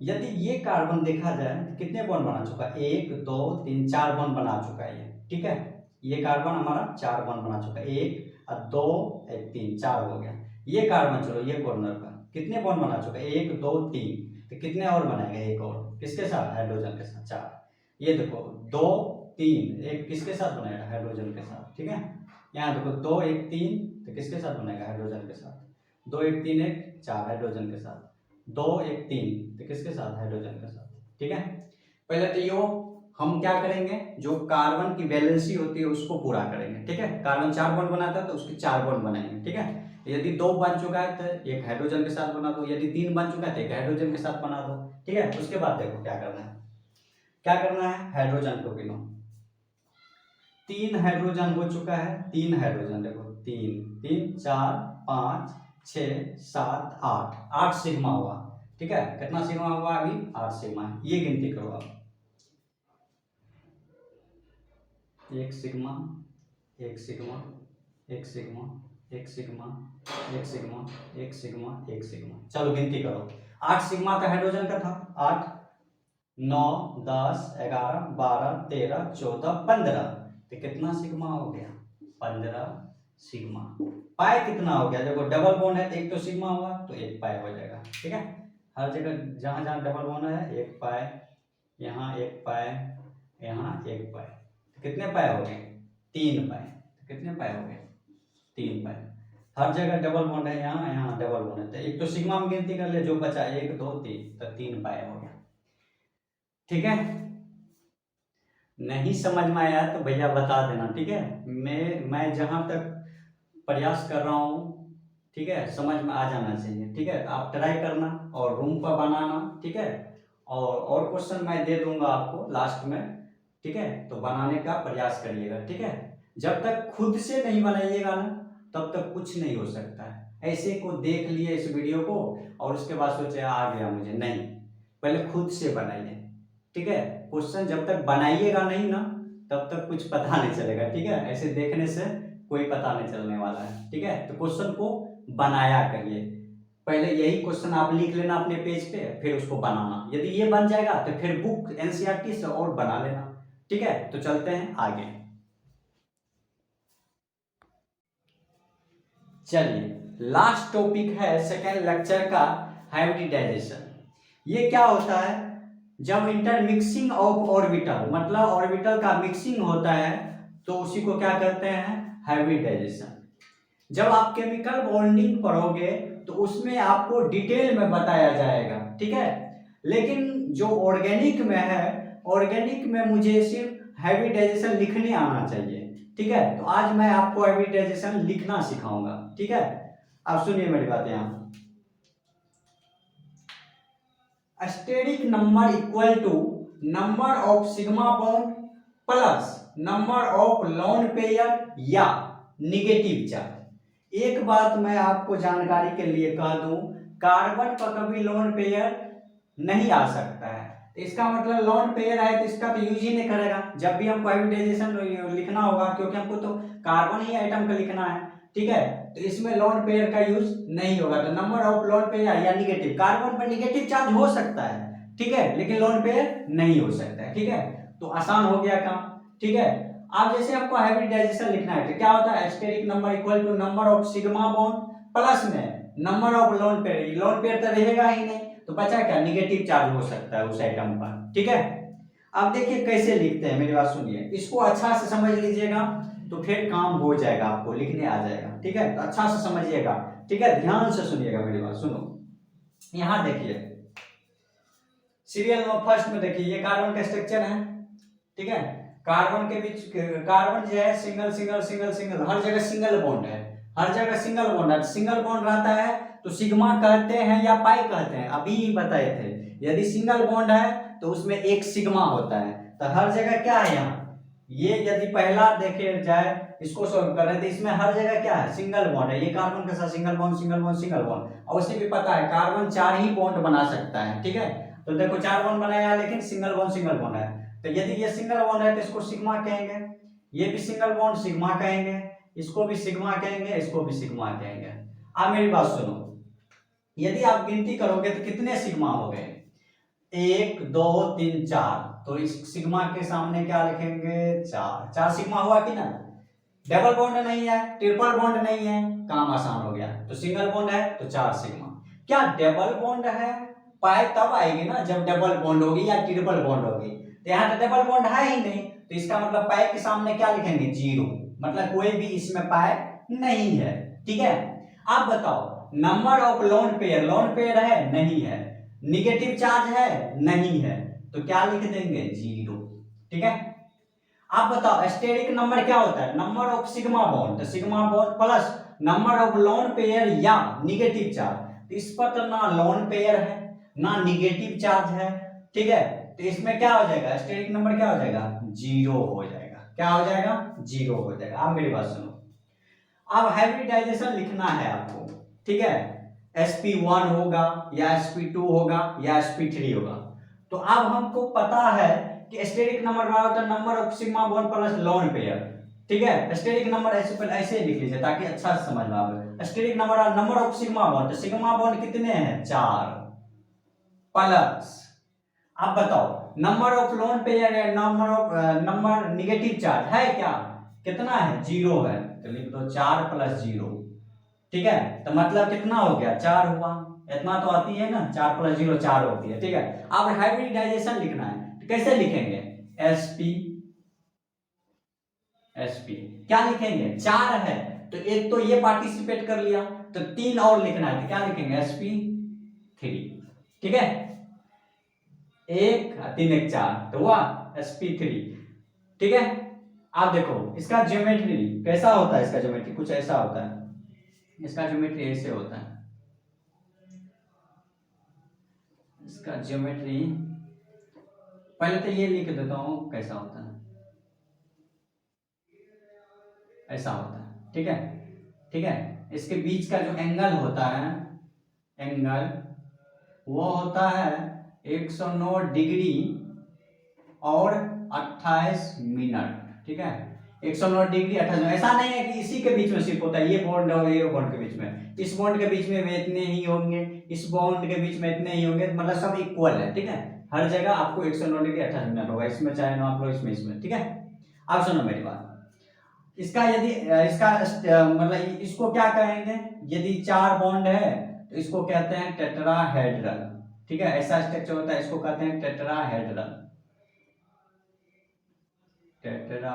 यदि ये कार्बन देखा जाए तो कितने बॉन्ड बना चुका है, 1 2 3 4 बॉन्ड बना चुका है ये। ठीक है, ये कार्बन हमारा 4 बॉन्ड बना चुका है, 1 और 2 1 3 4 हो गया। ये कार्बन चलो ये कॉर्नर पर कितने बॉन्ड बना चुका है, 1 2 3, तो कितने और बनाएगा, एक और किसके साथ, हाइड्रोजन के साथ 4। ये देखो 2 3, एक किसके साथ बनाएगा, हाइड्रोजन के साथ। ठीक है, यहाँ देखो 2 1 3, तो किसके साथ बनाएगा, हाइड्रोजन के साथ, 2 1 3 1 4 हाइड्रोजन के साथ, 2 1 3 तो किसके साथ, हाइड्रोजन के साथ। ठीक है, पहले तो यो हम क्या करेंगे, जो कार्बन की वैलेंसी होती है उसको पूरा करेंगे। ठीक है, कार्बन 4 बॉन्ड बनाता है तो उसके 4 बॉन्ड बनाएंगे। ठीक है, यदि 2 बन चुका है तो एक हाइड्रोजन के साथ बना दो, यदि 3 बन चुका है तो एक हाइड्रोजन के साथ बना दो। ठीक है, उसके बाद देखो क्या करना है, क्या करना है, हाइड्रोजन को गिनो, 3 हाइड्रोजन हो चुका है, 3 हाइड्रोजन देखो 3 3 4 5 6 7 8, 8 सिग्मा हुआ। ठीक है, कितना सिग्मा हुआ अभी, 8 सिग्मा, ये गिनती करो आप, 1 sigma 1 sigma 1 sigma 1 sigma 1 sigma 1 sigma 1 sigma, चलो गिनती करो, 8 सिग्मा तो हाइड्रोजन का था, 8 9 10 11 12 13 14 15, तो कितना सिग्मा हो गया, 15 सिग्मा। पाई कितना हो गया, देखो डबल बॉन्ड है तो एक तो सिग्मा हुआ तो एक पाई हो जाएगा। ठीक है, हर जगह जहां जहां डबल बॉन्ड है एक पाई, यहाँ एक पाई, यहाँ एक पाई, तो कितने पाई हो गए, 3 पाई, तो कितने पाई हो गए, 3 पाई। हर जगह डबल बॉन्ड है, यहाँ यहाँ डबल बॉन्ड है, तो एक तो सिग्मा में गिनती कर ले, जो बचा 1 2 3, तो 3 पाई हो गया। ठीक है, नहीं समझ में आया तो भैया बता देना। ठीक है, मैं जहां तक प्रयास कर रहा हूँ, ठीक है, समझ में आ जाना चाहिए। ठीक है, आप ट्राई करना और रूम पर बनाना। ठीक है, और क्वेश्चन मैं दे दूंगा आपको लास्ट में। ठीक है, तो बनाने का प्रयास करिएगा। ठीक है, जब तक खुद से नहीं बनाइएगा ना तब तक कुछ नहीं हो सकता है। ऐसे को देख लिए इस वीडियो को और उसके बाद सोचे आ गया मुझे, नहीं, पहले खुद से बनाइए। ठीक है, क्वेश्चन जब तक बनाइएगा नहीं ना तब तक कुछ पता नहीं चलेगा। ठीक है, ऐसे देखने से कोई पता नहीं चलने वाला है। ठीक है, तो क्वेश्चन को बनाया करिए, पहले यही क्वेश्चन आप लिख लेना अपने पेज पे, फिर उसको बनाना, यदि ये बन जाएगा तो फिर बुक एनसीईआरटी से और बना लेना। ठीक है, तो चलते हैं आगे। चलिए लास्ट टॉपिक है सेकेंड लेक्चर का, हाइब्रिडाइजेशन। ये क्या होता है, जब इंटरमिक्सिंग ऑफ ऑर्बिटल, मतलब ऑर्बिटल का मिक्सिंग होता है तो उसी को क्या कहते हैं, हाइब्रिडाइजेशन। जब आप केमिकल बॉन्डिंग पढ़ोगे तो उसमें आपको डिटेल में बताया जाएगा। ठीक है, लेकिन जो ऑर्गेनिक में है, ऑर्गेनिक में मुझे सिर्फ हाइब्रिडाइजेशन लिखने आना चाहिए। ठीक है, तो आज मैं आपको हाइब्रिडाइजेशन लिखना सिखाऊंगा। ठीक है, आप सुनिए मेरी बात यहाँ। Steric number equal to number of sigma bond plus number of lone pair या निगेटिव चार्ज। एक बात मैं आपको जानकारी के लिए कह दूं, कार्बन पर कभी लोन पेयर नहीं आ सकता है। तो इसका मतलब लोन पेयर है तो इसका तो यूज ही नहीं करेगा जब भी हमको हाइब्रिडाइजेशन लिखना होगा, क्योंकि हमको तो कार्बन ही आइटम का लिखना है। ठीक है, तो इसमें लोन पेयर का यूज नहीं होगा। तो नंबर ऑफ लोन पेयर या निगेटिव, कार्बन पर निगेटिव चार्ज हो सकता है, ठीक है, लेकिन लोन पेयर नहीं हो सकता है। ठीक है, तो आसान हो गया काम। ठीक है, अब जैसे आपको हाइब्रिडाइजेशन लिखना है तो क्या होता है, steric number equal to number of sigma bond plus में number of lone pair. Lone pair तो रहेगा ही नहीं, तो बचा क्या, निगेटिव चार्ज हो सकता है उस आइटम पर। ठीक है, अब देखिए कैसे लिखते हैं, मेरी बात सुनिए, इसको अच्छा से समझ लीजिएगा तो फिर काम हो जाएगा, आपको लिखने आ जाएगा। ठीक है, तो अच्छा से समझिएगा। ठीक है, ध्यान से सुनिएगा मेरी बात, सुनो। यहां देखिए सीरियल नंबर फर्स्ट में देखिए, ये कार्बन का स्ट्रक्चर है। ठीक है, कार्बन के बीच, कार्बन जो है सिंगल सिंगल सिंगल सिंगल, हर जगह सिंगल बॉन्ड है, हर जगह सिंगल बॉन्ड है। सिंगल बॉन्ड रहता है तो सिग्मा कहते हैं या पाई कहते हैं, अभी बताए थे। यदि सिंगल बॉन्ड है तो उसमें एक सिग्मा होता है। तो हर जगह क्या है, यहाँ ये यदि पहला देखे जाए, इसको सॉल्व कर रहे थे, इसमें हर जगह क्या है, सिंगल बॉन्ड है। ये कार्बन के साथ single bond single bond single bond, और उसे भी पता है कार्बन 4 ही बॉन्ड बना सकता है। ठीक है, तो देखो 4 बॉन्ड बनाया, लेकिन सिंगल बॉन्ड है। तो यदि ये सिंगल बॉन्ड है तो इसको सिग्मा कहेंगे, ये भी सिंगल बॉन्ड सिग्मा कहेंगे, इसको भी सिग्मा कहेंगे, इसको भी सिग्मा कहेंगे। अब मेरी बात सुनो, यदि आप गिनती करोगे तो कितने सिग्मा हो गए, 1 2 3 4, तो इस सिग्मा के सामने क्या लिखेंगे, 4। 4 सिग्मा हुआ कि ना। डबल बॉन्ड नहीं है, ट्रिपल बॉन्ड नहीं है, काम आसान हो गया। तो सिंगल बॉन्ड है तो 4 सिग्मा। क्या डबल बॉन्ड है, पाई तब आएगी ना जब डबल बॉन्ड होगी या ट्रिपल बॉन्ड होगी। तो यहाँ तो डबल बॉन्ड है ही नहीं, तो इसका मतलब पाई के सामने क्या लिखेंगे, 0, मतलब कोई भी इसमें पाई नहीं है। ठीक है, आप बताओ number of lone pair, lone pair है नहीं है, निगेटिव चार्ज है नहीं है, तो क्या लिख देंगे, 0। ठीक है, आप बताओ स्टेरिक नंबर क्या होता है, नंबर ऑफ सिग्मा बॉन्ड, तो sigma bond plus number of lone pair या निगेटिव चार्ज। तो इस पर तो ना लोन पेयर है ना निगेटिव चार्ज है। ठीक है, तो इसमें क्या हो जाएगा, स्टेरिक नंबर क्या हो जाएगा, 0 हो जाएगा। क्या हो जाएगा, 0 हो जाएगा। अब मेरी बात सुनो, अब हाइब्रिडाइजेशन लिखना है आपको। ठीक है, sp1 होगा या sp2 होगा या sp3 होगा। तो अब हमको पता है कि स्टेरिक नंबर होता है number of sigma bond plus lone pair. ठीक है, स्टेरिक नंबर ऐसे लिख लीजिए ताकि अच्छा से समझ में आए। स्टेरिक नंबर और नंबर ऑफ सिग्मा बॉन्ड, तो सिग्मा बॉन्ड कितने हैं, 4 प्लस, अब बताओ नंबर ऑफ लोन पेयर या नंबर निगेटिव चार्ज है क्या, कितना है, 0 है, तो लिख दो 4 प्लस 0। ठीक है, तो मतलब कितना हो गया, 4 हुआ। इतना तो आती है ना, 4 प्लस 0 4 होती है। ठीक है, अब हाइब्रिडाइजेशन लिखना है तो कैसे लिखेंगे, sp sp क्या लिखेंगे, 4 है तो एक तो ये पार्टिसिपेट कर लिया, तो 3 और लिखना है, तो क्या लिखेंगे, sp3। ठीक है, 1 3 1 4 तो हुआ sp3। ठीक है, आप देखो इसका ज्योमेट्री कैसा होता है, इसका ज्योमेट्री कुछ ऐसा होता है, इसका ज्योमेट्री ऐसे होता है, इसका ज्योमेट्री पहले तो ये लिख देता हूं कैसा होता है, ऐसा होता है। ठीक है, ठीक है, इसके बीच का जो एंगल होता है, एंगल वो होता है 109 डिग्री और 28 मिनट। ठीक है, 109 डिग्री 28 मिनट। ऐसा नहीं है कि इसी के बीच में सिर्फ होता है, ये बॉन्ड और ये बॉन्ड के बीच में, इस बॉन्ड के बीच में इतने ही होंगे, इस बॉन्ड के बीच में इतने ही होंगे, मतलब सब इक्वल है। ठीक है, हर जगह आपको 109 डिग्री 28 मिनट होगा, इसमें चाहे ना आप लो, इसमें। ठीक है, अब सुनो मेरी बात, इसका यदि इसका मतलब इसको क्या कहेंगे, यदि 4 बॉन्ड है तो इसको कहते हैं टेट्राहेड्रल। ठीक है, ऐसा स्ट्रक्चर होता है, इसको कहते हैं टेट्राहेड्रल, टेट्राहेड्रल,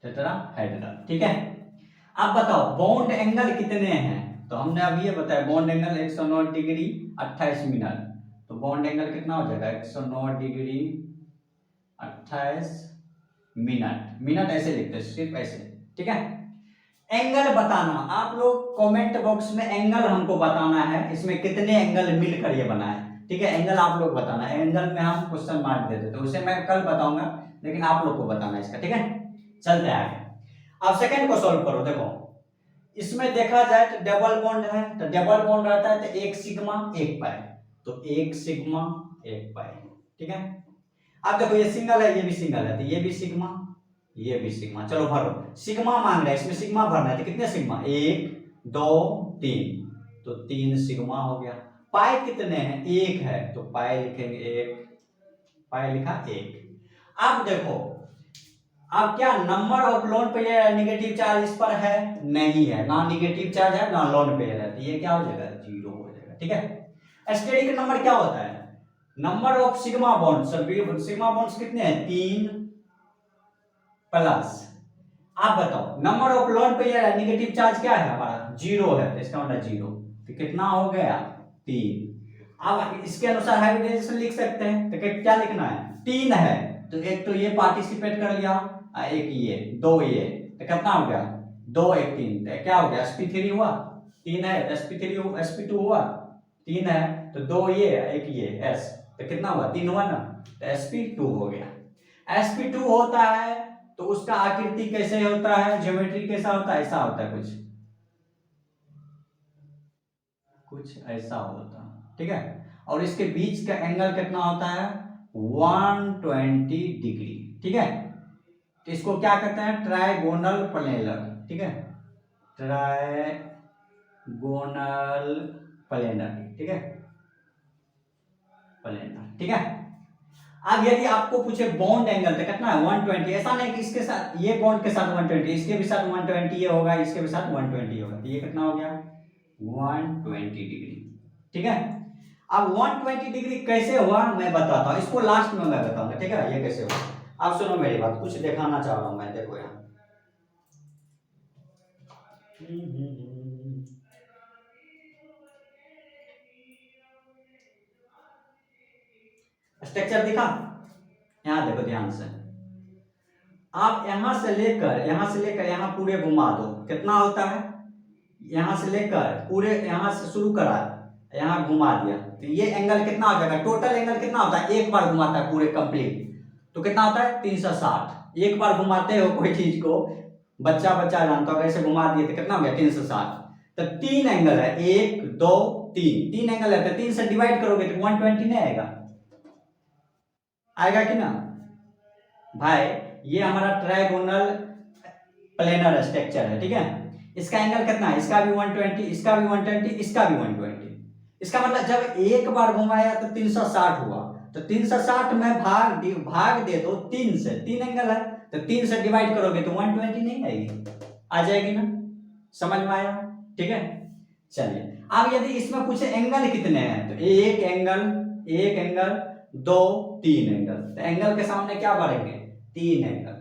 टेट्राहेड्रल। ठीक है, अब बताओ बॉन्ड एंगल कितने हैं, तो हमने अभी ये बताया बॉन्ड एंगल 109 डिग्री 28 मिनट, तो बॉन्ड एंगल कितना हो जाएगा 109 डिग्री 28 मिनट, मिनट ऐसे लिखते हैं सिर्फ ऐसे, ठीक है। एंगल बताना, आप लोग कमेंट बॉक्स में एंगल हमको बताना है, इसमें कितने एंगल मिलकर ये बना है, ठीक है। एंगल आप लोग बताना, एंगल में हम क्वेश्चन मार्क देते तो उसे मैं कल बताऊंगा, लेकिन आप लोग को बताना इसका, ठीक है। चलते हैं आगे। अब सेकंड को सॉल्व करो। देखो इसमें देखा जाए तो डबल बॉन्ड है, तो डबल बॉन्ड रहता है तो एक सिग्मा एक पाई, तो एक सिग्मा एक पाई, ठीक है। अब देखो ये सिंगल है, ये भी सिंगल है, तो ये भी सिग्मा ये भी सिग्मा, चलो भरो। सिग्मा मांग रहा है, इसमें सिग्मा भरना है, तो कितने सिग्मा 1 2 3, तो 3 सिग्मा हो गया। पाई कितने हैं, 1 है, तो पाई लिखेंगे 1, पाई लिखा 1। अब देखो अब क्या number of lone pair negative charge इस पर है, नहीं है, ना नेगेटिव चार्ज है ना लोन पेयर है, तो ये क्या हो जाएगा 0 हो जाएगा, ठीक है। स्टेरिक नंबर क्या होता है, number of sigma bonds, sigma bonds कितने हैं 3 प्लस, आप बताओ number of lone pair negative charge क्या है हमारा 0 है, तो इसका मतलब 0, तो कितना हो गया 3। अब इसके अनुसार हाइब्रिडाइजेशन लिख सकते हैं, तो क्या लिखना है 3 है, तो एक तो ये पार्टिसिपेट कर लिया, एक ये 2 ये, तो कितना हो गया 2 1 3, तो क्या हो गया sp3 हुआ, 3 है sp3 sp2 हुआ 3 है, तो 2 ये एक ये s, तो कितना हुआ 3 हुआ ना, तो sp2 हो गया। sp2 होता है तो उसका आकृति कैसे होता है, ज्योमेट्री कैसा होता है, ऐसा होता है कुछ कुछ ऐसा होता है, ठीक है। और इसके बीच का एंगल कितना होता है 120 डिग्री, ठीक है। तो इसको क्या कहते हैं ट्राइगोनल प्लेनर, ठीक है, ट्राइगोनल प्लेनर, ठीक है, प्लेनर, ठीक है। अब यदि आपको पूछे बॉन्ड एंगल तो कितना है 120, ऐसा नहीं कि इसके साथ ये बॉन्ड के साथ 120, इसके भी साथ 120 ये होगा, इसके भी साथ 120 होगा, तो ये कितना हो गया 120 डिग्री, ठीक है। अब 120 डिग्री कैसे हुआ मैं बताता हूँ, इसको लास्ट में मैं बताऊंगा, ठीक है, ये कैसे हुआ। अब सुनो मेरी बात, कुछ दिखाना चाह रहा हूं मैं, देखो यहाँ स्ट्रक्चर दिखा, यहाँ देखो ध्यान से, आप यहां से लेकर यहां पूरे घुमा दो, कितना होता है यहां से लेकर पूरे यहां से शुरू करा यहां घुमा दिया, तो ये एंगल कितना हो जाएगा, टोटल एंगल कितना होता है, एक बार घुमाता है पूरे कंप्लीट, तो कितना होता है 360, एक बार घुमाते हो कोई चीज को, बच्चा बच्चा जानता हो, ऐसे घुमा दिए तो कितना हो गया 360, तो 3 एंगल है 1 2 3, 3 एंगल है, तो 3 से डिवाइड करोगे तो 120 नहीं आएगा, आएगा कि ना भाई। ये हमारा ट्राइगोनल प्लेनर स्ट्रक्चर है, ठीक है। इसका एंगल कितना है, इसका भी 120, इसका भी 120, इसका भी 120, इसका मतलब जब एक बार घुमाया तो 360 हुआ, तो 360 में भाग दे दो 3 से, 3 एंगल है तो 3 से डिवाइड करोगे तो 120 नहीं आएगी, आ जाएगी ना, समझ में आया, ठीक है। चलिए अब यदि इसमें पूछे एंगल कितने हैं, तो एक एंगल 2 3 एंगल, तो एंगल के सामने क्या बढ़ेंगे 3 एंगल,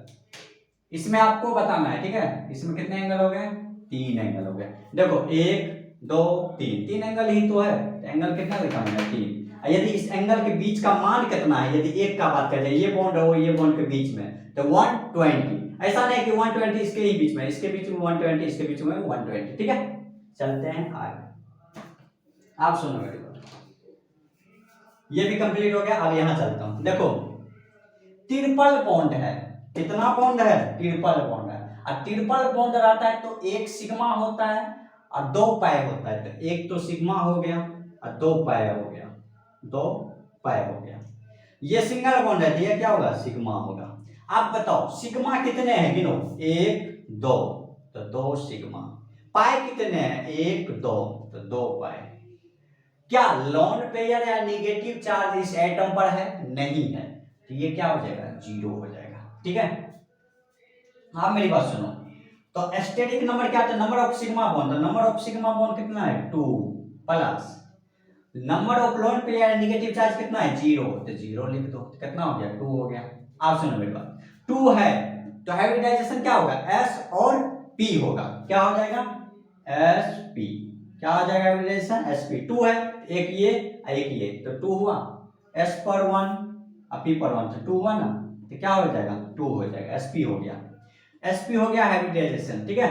इसमें आपको बताना है, ठीक है। इसमें कितने एंगल हो गए 3 एंगल हो गए, देखो 1 2 3, 3 एंगल ही तो है, तो एंगल कितना लिखा है 3। यदि इस एंगल के बीच का मान कितना है, यदि एक का बात करें, ये बॉन्ड हो ये बॉन्ड के बीच में, तो 120, ऐसा नहीं कि 120 इसके ही बीच में, इसके बीच में 120, इसके बीच में 120, ठीक है। चलते हैं आगे, आप सुनो मेरी बात, ये भी कंप्लीट हो गया। अब यहां चलता हूं, देखो ट्रिपल बॉन्ड है, कितना बॉन्ड है ट्रिपल बॉन्ड है, और ट्रिपल बॉन्ड रहता है तो एक सिग्मा होता है और 2 पाई होता है, तो एक तो सिग्मा हो गया और 2 पाई हो गया, 2 पाई हो गया। ये सिंगल बॉन्ड है, ये क्या होगा सिग्मा होगा। आप बताओ सिग्मा कितने हैं, गिनो 1 2, तो 2 सिग्मा, पाई कितने हैं 1 2, तो 2 पाई। क्या लोन पेयर या नेगेटिव चार्ज इस एटम पर है, नहीं है, तो ये क्या हो जाएगा 0 हो जाएगा, ठीक है। हाँ मेरी बात सुनो, तो स्टेटिक नंबर क्या था, नंबर ऑफ सिग्मा बॉन्ड, तो नंबर ऑफ सिग्मा बॉन्ड कितना है 2 plus number of lone pair negative charge कितना है 0, तो 0 लिख दो, तो कितना हो गया 2 हो गया। आप सुनो मेरी बात, 2 है तो हाइब्रिडाइजेशन क्या होगा S और P होगा, क्या हो जाएगा SP, क्या हो जाएगा हाइब्रिडाइजेशन, sp 2 है, एक ये तो 2 हुआ, s पर 1 और p पर 1 तो 2 हुआ ना, तो क्या हो जाएगा 2 हो जाएगा, sp हो गया, sp हो गया हाइब्रिडाइजेशन। ठीक है,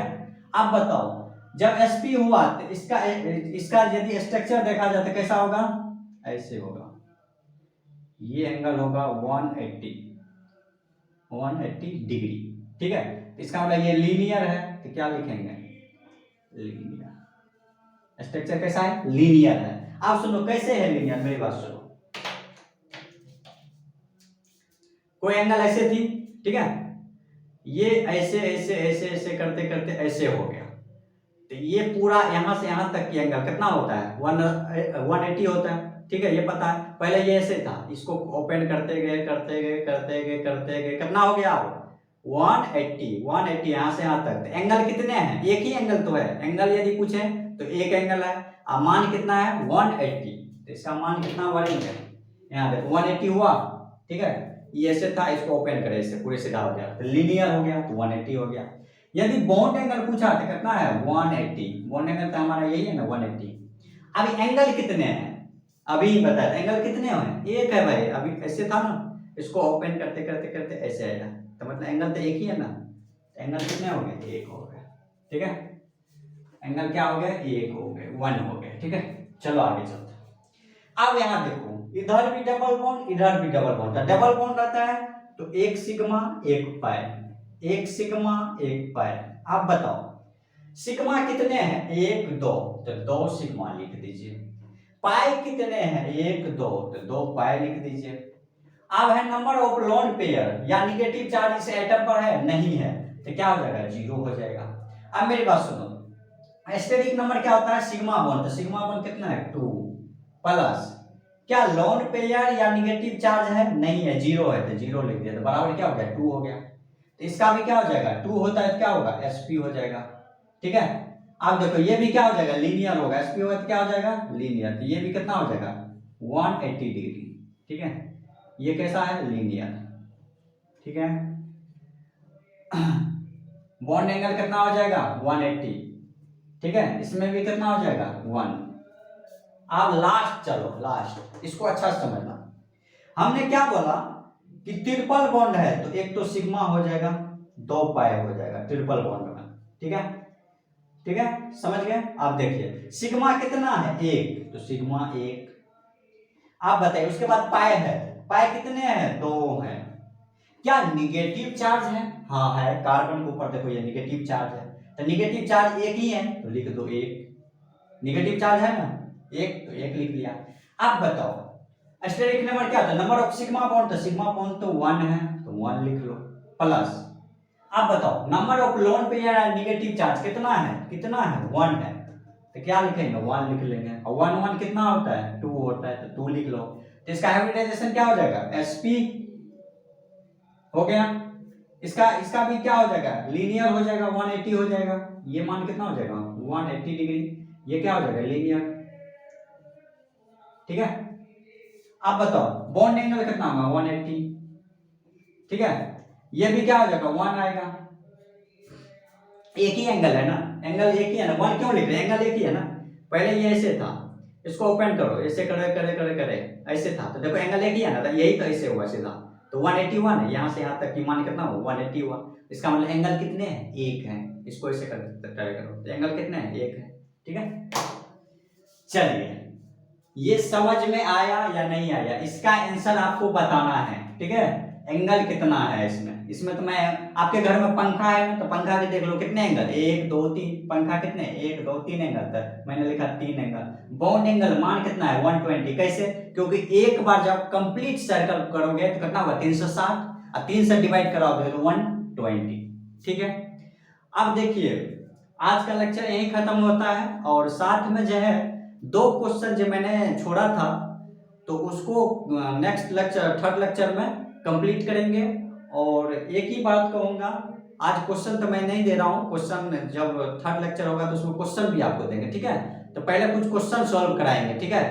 अब बताओ जब sp हुआ तो इसका यदि स्ट्रक्चर देखा जाए तो कैसा होगा, ऐसे होगा, ये एंगल होगा 180 डिग्री। ठीक है, इसका मतलब ये लीनियर है, तो क्या लिखेंगे लीनियर, स्ट्रक्चर कैसा है लीनियर है। आप सुनो कैसे है लीनियर, मेरी बात सुनो, कोई एंगल ऐसे थी, ठीक है, ये ऐसे ऐसे ऐसे ऐसे करते करते ऐसे हो गया, तो ये पूरा यहां से यहां तक की एंगल कितना होता है 180 होता है। ठीक है, ये पता है, पहले ये ऐसे था, इसको ओपन करते गए करते गए करते गए करते गए, कितना हो गया अब 180 यहाँ से यहाँ तक। तो एंगल कितने हैं, एक ही एंगल तो है, एंगल यदि पूछे तो एक एंगल है, अब मान कितना है 180, तो इसका मान कितना बढ़ेंगे, यहाँ देखो 180 हुआ। ठीक है, ये ऐसे था, इसको ओपन करे, इससे पूरे सीधा हो गया, तो लीनियर हो गया, तो 180 हो गया। यदि बॉन्ड एंगल पूछा तो कितना है 180, बॉन्ड एंगल तो हमारा यही है ना 180। अभी एंगल कितने हैं, अभी बताया एंगल कितने हैं, एक है भाई, अभी ऐसे था ना, इसको ओपन करते करते करते ऐसे आएगा, तो मतलब एंगल तो एक ही है ना, एंगल कितने हो गए, एक हो गए। ठीक है, एंगल क्या हो गया, एक हो गए, 1 हो गए। ठीक है, चलो आगे चलते। अब यहाँ देखो, इधर भी डबल बॉन्ड, इधर भी डबल बॉन्ड, डबल बॉन्ड रहता है तो एक सिग्मा एक पाई, एक सिग्मा एक पाई। आप बताओ सिग्मा कितने हैं, एक दो, तो 2 सिग्मा लिख दीजिए। पाई कितने हैं, एक दो, तो 2 पाई लिख दीजिए। अब है नंबर ऑफ लोन पेयर, या निगेटिव चार्ज इस एटम पर है, नहीं है, तो क्या हो जाएगा 0 हो जाएगा। अब मेरी बात सुनो, स्टेरिक नंबर क्या होता है सिग्मा बॉन्ड, तो सिग्मा बॉन्ड कितना है 2 प्लस, क्या लोन पेयर या निगेटिव चार्ज है, नहीं है, 0 है, तो 0 लिख दिया, तो बराबर क्या हो गया 2 हो गया। तो इसका भी क्या हो जाएगा 2 होता है तो क्या होगा sp हो जाएगा। ठीक है, अब देखो ये भी क्या हो जाएगा लीनियर होगा, sp होगा तो क्या हो जाएगा लीनियर, तो ये भी कितना हो जाएगा 180 डिग्री। ठीक है, ये कैसा है लीनियर। ठीक है, बॉन्ड एंगल कितना हो जाएगा 180। ठीक है, इसमें भी कितना हो जाएगा 1। अब लास्ट, चलो लास्ट, इसको अच्छा समझना, हमने क्या बोला कि ट्रिपल बॉन्ड है तो एक तो सिग्मा हो जाएगा, 2 पाई हो जाएगा ट्रिपल बॉन्ड में। ठीक है, ठीक है, समझ गए। आप देखिए सिग्मा कितना है 1, तो सिग्मा 1। आप बताइए उसके बाद पाई है, पाई कितने हैं 2 हैं। क्या निगेटिव चार्ज है, हाँ है, कार्बन के ऊपर देखो ये निगेटिव चार्ज है, तो निगेटिव चार्ज एक ही है तो लिख दो 1, निगेटिव चार्ज है ना 1, तो 1 लिख लिया। अब बताओ स्टेरिक नंबर क्या होता है, नंबर ऑफ सिग्मा बॉन्ड, तो सिग्मा बॉन्ड तो 1 है, तो 1 लिख लो प्लस। अब बताओ नंबर ऑफ लोन पेयर या निगेटिव चार्ज कितना है, कितना है 1 है, तो क्या लिखेंगे 1 लिख लेंगे, और 1 1 कितना होता है 2 होता है, तो 2 लिख लो। तो इसका हाइब्रिडाइजेशन क्या हो जाएगा sp हो गया। इसका इसका भी क्या हो जाएगा लीनियर हो जाएगा, 180 हो जाएगा, ये मान कितना हो जाएगा 180 डिग्री, ये क्या हो जाएगा लीनियर। ठीक है, आप बताओ बॉन्ड एंगल कितना होगा 180। ठीक है, ये भी क्या हो जाएगा 1 आएगा, एक ही एंगल है ना, एंगल एक ही है ना, 1 क्यों लिख रहे हैं, एंगल एक ही है ना। पहले ये ऐसे था, इसको ओपन करो, ऐसे करे करे करे करे ऐसे था, तो देखो एंगल एक ही है ना, तो यही तो ऐसे हुआ सीधा, तो 181 है, यहाँ से यहाँ तक की मान कितना हो 180 हुआ। इसका मतलब एंगल कितने हैं 1 है, इसको ऐसे ट्राई करो, तो एंगल कितने हैं 1 है। ठीक है, चलिए ये समझ में आया या नहीं आया, इसका आंसर आपको बताना है। ठीक है, एंगल कितना है इसमें, इसमें तो मैं आपके घर में पंखा है ना, तो पंखा के देख लो कितने एंगल 1 2 3, पंखा कितने 1 2 3 एंगल तक, मैंने लिखा 3 एंगल। बॉन्ड एंगल मान कितना है 120, कैसे, क्योंकि एक बार जब कंप्लीट सर्कल करोगे तो कितना होगा 360, और 3 से डिवाइड कराओगे तो 120। ठीक है, अब देखिए आज का लेक्चर यही खत्म होता है, और साथ में जो है 2 क्वेश्चन जो मैंने छोड़ा था तो उसको नेक्स्ट लेक्चर थर्ड लेक्चर में कंप्लीट करेंगे। और एक ही बात कहूँगा, आज क्वेश्चन तो मैं नहीं दे रहा हूँ, क्वेश्चन जब थर्ड लेक्चर होगा तो उसमें क्वेश्चन भी आपको देंगे। ठीक है, तो पहले कुछ क्वेश्चन सॉल्व कराएंगे। ठीक है,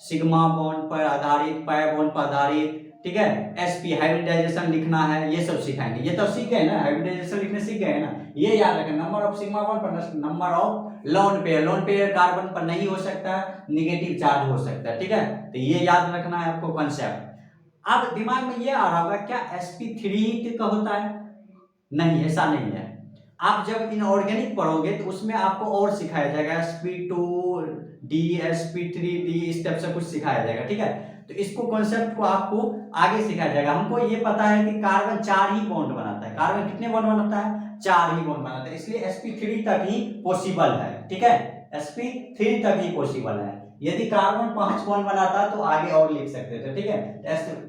सिग्मा बॉन्ड पर आधारित, पाई बॉन्ड पर आधारित, ठीक है। sp हाइब्रिडाइजेशन लिखना है, ये सब सिखाएंगे। ये तो सीख गए ना, हाइब्रिडाइजेशन लिखने सीख गए ना। ये याद रखें, नंबर ऑफ सिग्मा बॉन्ड पर number of lone pair carbon पर नहीं हो सकता, निगेटिव चार्ज हो सकता है, ठीक है। तो ये याद रखना है आपको कॉन्सेप्ट। अब दिमाग में ये आ रहा होगा क्या sp3 का होता है? नहीं, ऐसा नहीं है। आप जब इनऑर्गेनिक पढ़ोगे तो उसमें आपको और सिखाया जाएगा, sp2d sp3d इस टाइप से कुछ सिखाया जाएगा, ठीक है। तो इसको कॉन्सेप्ट को आपको आगे सिखाया जाएगा। हमको ये पता है कि कार्बन 4 ही बॉन्ड बनाता है। कार्बन कितने बॉन्ड बनाता है? 4 ही बॉन्ड बनाता है, इसलिए sp3 तक ही पॉसिबल है, ठीक है। sp3 तक ही पॉसिबल है। यदि कार्बन 5 बॉन्ड बनाता तो आगे और लिख सकते थे, ठीक है।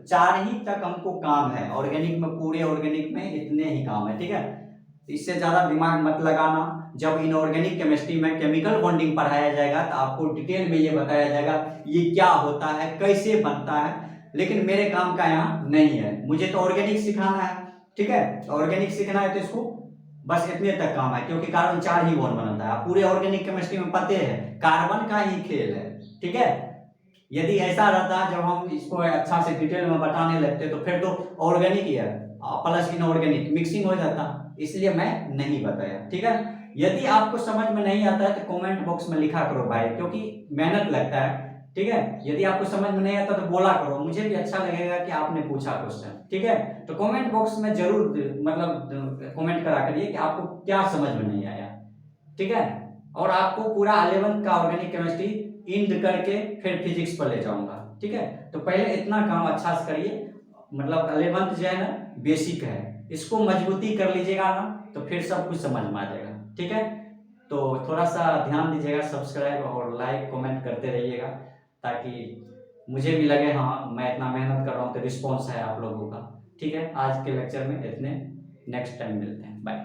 4 ही तक हमको काम है ऑर्गेनिक में, पूरे ऑर्गेनिक में इतने ही काम है, ठीक है। इससे ज्यादा दिमाग मत लगाना। जब इनऑर्गेनिक केमिस्ट्री में केमिकल बॉन्डिंग पढ़ाया जाएगा तो आपको डिटेल में ये बताया जाएगा ये क्या होता है, कैसे बनता है, लेकिन मेरे काम का यहाँ नहीं है। मुझे तो ऑर्गेनिक सिखाना है, ठीक है। ऑर्गेनिक सीखना है तो इसको बस इतने तक काम है, क्योंकि कार्बन 4 ही बॉन्ड बनाता है। पूरे ऑर्गेनिक केमिस्ट्री में पते है कार्बन का ही खेल है, ठीक है। यदि ऐसा रहता जब हम इसको अच्छा से डिटेल में बताने लगते तो फिर तो ऑर्गेनिक ही है प्लस इनऑर्गेनिक मिक्सिंग हो जाता, इसलिए मैं नहीं बताया, ठीक है। यदि आपको समझ में नहीं आता है तो कमेंट बॉक्स में लिखा करो भाई, क्योंकि मेहनत लगता है, ठीक है। यदि आपको समझ में नहीं आता तो बोला करो, मुझे भी अच्छा लगेगा कि आपने पूछा क्वेश्चन, ठीक है। तो कमेंट बॉक्स में जरूर मतलब कमेंट करा करिए कि आपको क्या समझ में नहीं आया, ठीक है। और आपको पूरा 11th का ऑर्गेनिक केमिस्ट्री इंड करके फिर फिजिक्स पर ले जाऊंगा, ठीक है। तो पहले इतना काम अच्छा से करिए, मतलब 11th जो है ना बेसिक है, इसको मजबूती कर लीजिएगा ना तो फिर सब कुछ समझ में आ जाएगा, ठीक है। तो थोड़ा सा ध्यान दीजिएगा, सब्सक्राइब और लाइक कमेंट करते रहिएगा, ताकि मुझे भी लगे हाँ मैं इतना मेहनत कर रहा हूँ तो रिस्पॉन्स है आप लोगों का, ठीक है। आज के लेक्चर में इतने, नेक्स्ट टाइम मिलते हैं, बाय।